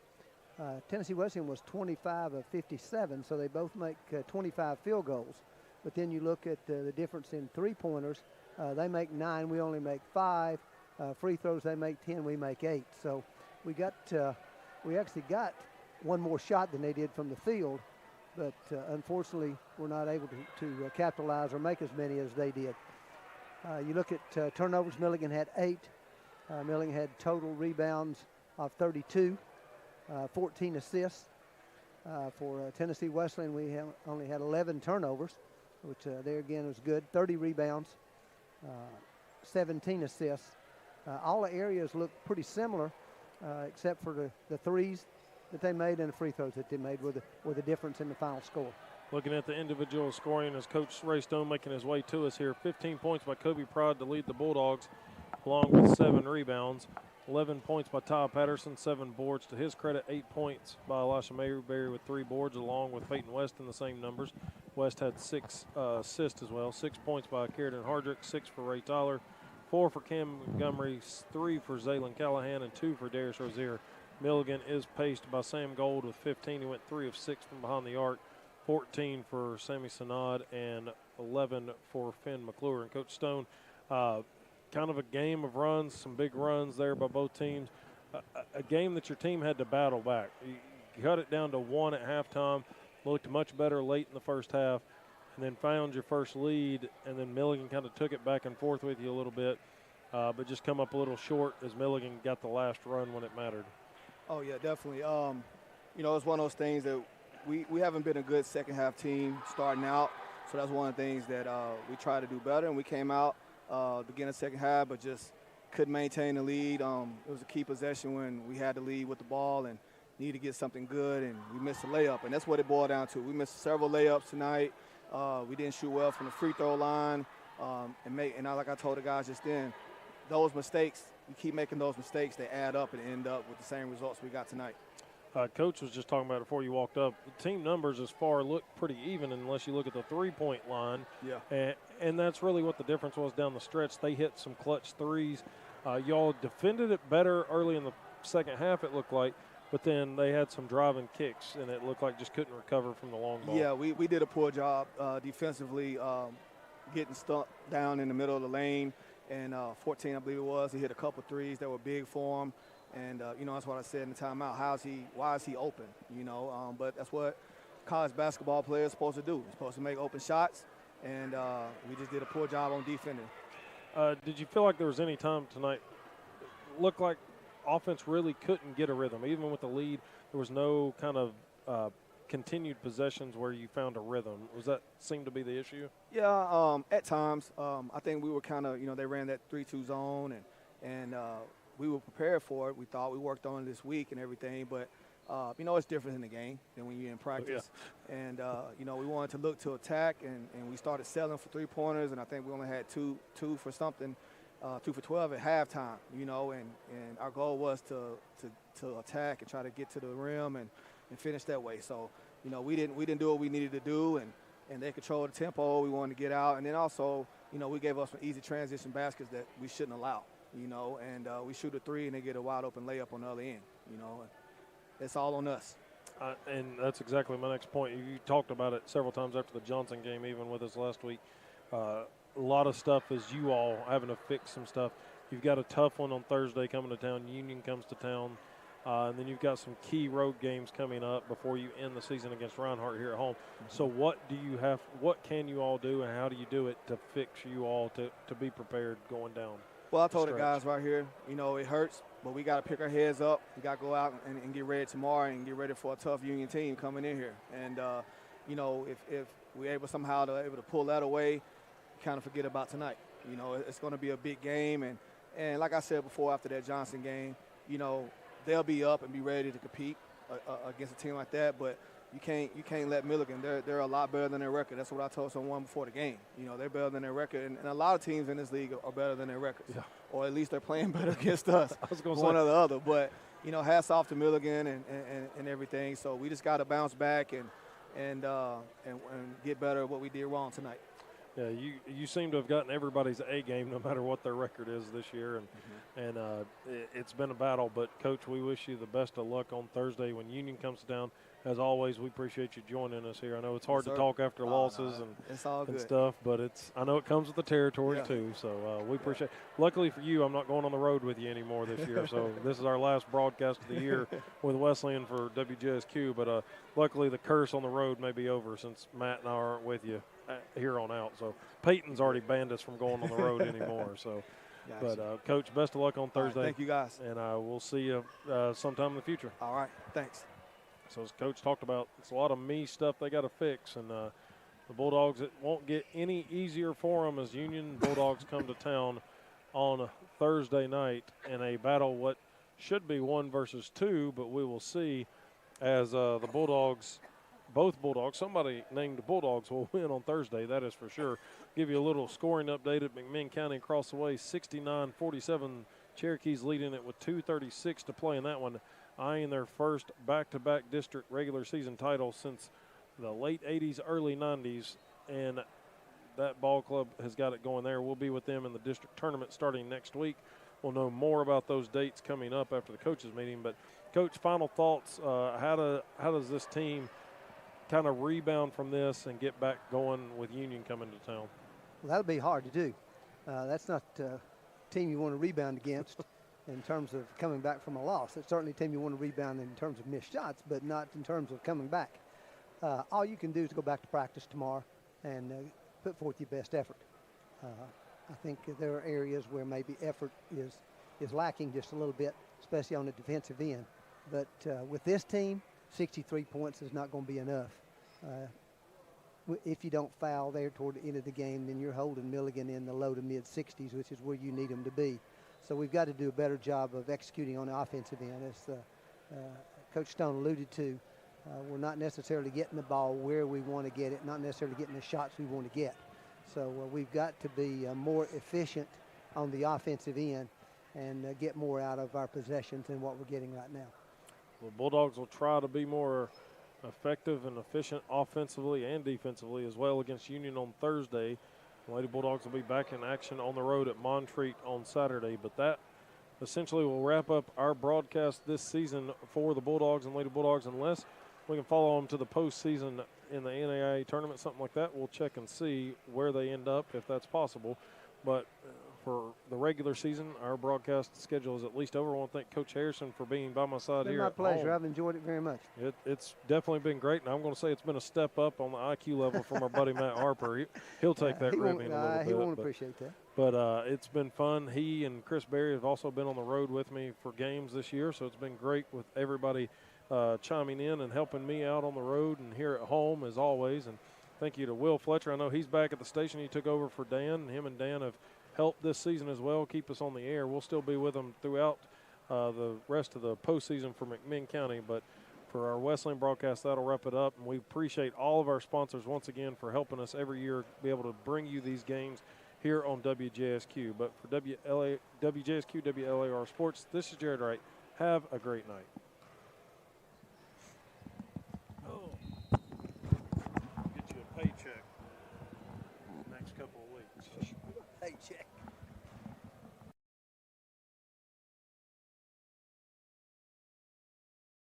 Tennessee Wesleyan was 25 of 57, so they both make 25 field goals. But then you look at the difference in three-pointers. They make 9, we only make 5. Free throws, they make 10, we make 8. So we actually got one more shot than they did from the field, but unfortunately we're not able to capitalize or make as many as they did. You look at turnovers, Milligan had 8. Milligan had total rebounds of 32, 14 assists. For Tennessee Wesleyan, we only had 11 turnovers, which there again was good. 30 rebounds, 17 assists. All the areas look pretty similar, except for the threes that they made and the free throws that they made were the difference in the final score. Looking at the individual scoring, as Coach Ray Stone making his way to us here, 15 points by Kobe Pride to lead the Bulldogs, along with 7 rebounds. 11 points by Ty Patterson, 7 boards to his credit. 8 points by Elisha Mayberry with 3 boards, along with Peyton West in the same numbers. West had 6 assists as well. 6 points by Carrington Hardrick, 6 for Ray Tyler, 4 for Cam Montgomery, 3 for Zaylin Callahan, and 2 for Darius Rozier. Milligan is paced by Sam Gold with 15. He went 3 of 6 from behind the arc, 14 for Sammy Sanad, and 11 for Finn McClure. And Coach Stone, kind of a game of runs, some big runs there by both teams. A game that your team had to battle back. You cut it down to 1 at halftime, looked much better late in the first half, and then found your first lead, and then Milligan kind of took it back and forth with you a little bit, but just come up a little short as Milligan got the last run when it mattered. Oh, yeah, definitely. It's one of those things that we haven't been a good second-half team starting out, so that's one of the things that we try to do better, and we came out beginning of second half, but just couldn't maintain the lead. It was a key possession when we had the lead with the ball and needed to get something good, and we missed a layup, and that's what it boiled down to. We missed several layups tonight. We didn't shoot well from the free throw line, and like I told the guys just then, those mistakes, we keep making those mistakes, they add up and end up with the same results we got tonight. Coach was just talking about it before you walked up. The team numbers as far look pretty even unless you look at the three-point line. Yeah. And that's really what the difference was down the stretch. They hit some clutch threes. Y'all defended it better early in the second half, it looked like, but then they had some driving kicks, and it looked like just couldn't recover from the long ball. Yeah, we did a poor job defensively, getting stuck down in the middle of the lane. And 14, I believe it was, he hit a couple threes that were big for him. And, that's what I said in the timeout. Why is he open? But that's what college basketball players are supposed to do. They're supposed to make open shots, and we just did a poor job on defending. Did you feel like there was any time tonight, looked like offense really couldn't get a rhythm? Even with the lead, there was no kind of continued possessions where you found a rhythm. Was that seem to be the issue? Yeah, at times. I think we were kind of, they ran that 3-2 zone, and we were prepared for it. We thought we worked on it this week and everything, but it's different in the game than when you're in practice. Yeah. And, we wanted to look to attack, and we started selling for three-pointers, and I think we only had two for something, 2 for 12 at halftime, and our goal was to attack and try to get to the rim and finish that way. So, we didn't do what we needed to do, and they controlled the tempo. We wanted to get out. And then also, we gave up some easy transition baskets that we shouldn't allow, and we shoot a three and they get a wide open layup on the other end, It's all on us. And that's exactly my next point. You talked about it several times after the Johnson game, even with us last week. A lot of stuff is you all having to fix some stuff. You've got a tough one on Thursday coming to town. Union comes to town. And then you've got some key road games coming up before you end the season against Reinhardt here at home. Mm-hmm. So what can you all do, and how do you do it to fix you all to be prepared going down? Well, I told the guys right here, it hurts, but we got to pick our heads up. We got to go out and get ready tomorrow and get ready for a tough Union team coming in here. And, if we're able somehow to pull that away, kind of forget about tonight. It's going to be a big game. And like I said before, after that Johnson game, they'll be up and be ready to compete against a team like that. But you can't let Milligan. They're a lot better than their record. That's what I told someone before the game. They're better than their record, and a lot of teams in this league are better than their records, or at least they're playing better against us. I was going to say one or the other. But hats off to Milligan and everything. So we just got to bounce back and get better at what we did wrong tonight. Yeah, you seem to have gotten everybody's A game no matter what their record is this year, and it's been a battle. But, Coach, we wish you the best of luck on Thursday when Union comes down. As always, we appreciate you joining us here. I know it's hard to talk after losses and stuff, but I know it comes with the territory too. So we appreciate it. Luckily for you, I'm not going on the road with you anymore this year. So this is our last broadcast of the year with Wesleyan for WJSQ. But luckily the curse on the road may be over since Matt and I aren't with you here on out. So Peyton's already banned us from going on the road anymore. So. Gotcha. But, Coach, best of luck on Thursday. Right, thank you, guys. And we'll see you sometime in the future. All right, thanks. So as Coach talked about, it's a lot of me stuff they got to fix. And the Bulldogs, it won't get any easier for them as Union Bulldogs come to town on a Thursday night in a battle what should be 1 versus 2, but we will see as the Bulldogs – both Bulldogs, somebody named the Bulldogs will win on Thursday, that is for sure. Give you a little scoring update at McMinn County across the way, 69-47. Cherokee's leading it with 2:36 to play in that one, eyeing their first back-to-back district regular season title since the late 80s, early 90s, and that ball club has got it going there. We'll be with them in the district tournament starting next week. We'll know more about those dates coming up after the coaches meeting. But, Coach, final thoughts, how does this team – kind of rebound from this and get back going with Union coming to town? Well, that'll be hard to do. That's not a team you want to rebound against in terms of coming back from a loss. It's certainly a team you want to rebound in terms of missed shots, but not in terms of coming back. All you can do is go back to practice tomorrow and put forth your best effort. I think there are areas where maybe effort is lacking just a little bit, especially on the defensive end. But with this team, 63 points is not going to be enough. If you don't foul there toward the end of the game, then you're holding Milligan in the low to mid-60s, which is where you need them to be. So we've got to do a better job of executing on the offensive end. As Coach Stone alluded to, we're not necessarily getting the ball where we want to get it, not necessarily getting the shots we want to get. So we've got to be more efficient on the offensive end and get more out of our possessions than what we're getting right now. Well, Bulldogs will try to be more effective and efficient offensively and defensively as well against Union on Thursday. The Lady Bulldogs will be back in action on the road at Montreat on Saturday. But that essentially will wrap up our broadcast this season for the Bulldogs and Lady Bulldogs. Unless we can follow them to the postseason in the NAIA tournament, something like that, we'll check and see where they end up if that's possible. But for the regular season, our broadcast schedule is at least over. I want to thank Coach Harrison for being by my side here. It's been my pleasure. I've enjoyed it very much. It's definitely been great, and I'm going to say it's been a step up on the IQ level from our buddy Matt Harper. He'll take that ribbing a little bit. He won't appreciate that. But it's been fun. He and Chris Berry have also been on the road with me for games this year, so it's been great with everybody chiming in and helping me out on the road and here at home as always. And thank you to Will Fletcher. I know he's back at the station. He took over for Dan, and him and Dan have helped this season as well, keep us on the air. We'll still be with them throughout the rest of the postseason for McMinn County. But for our Wesleyan broadcast, that'll wrap it up. And we appreciate all of our sponsors once again for helping us every year be able to bring you these games here on WJSQ. But for WJSQ, WLAR Sports, this is Jared Wright. Have a great night. Get you a paycheck next couple of weeks. Paycheck.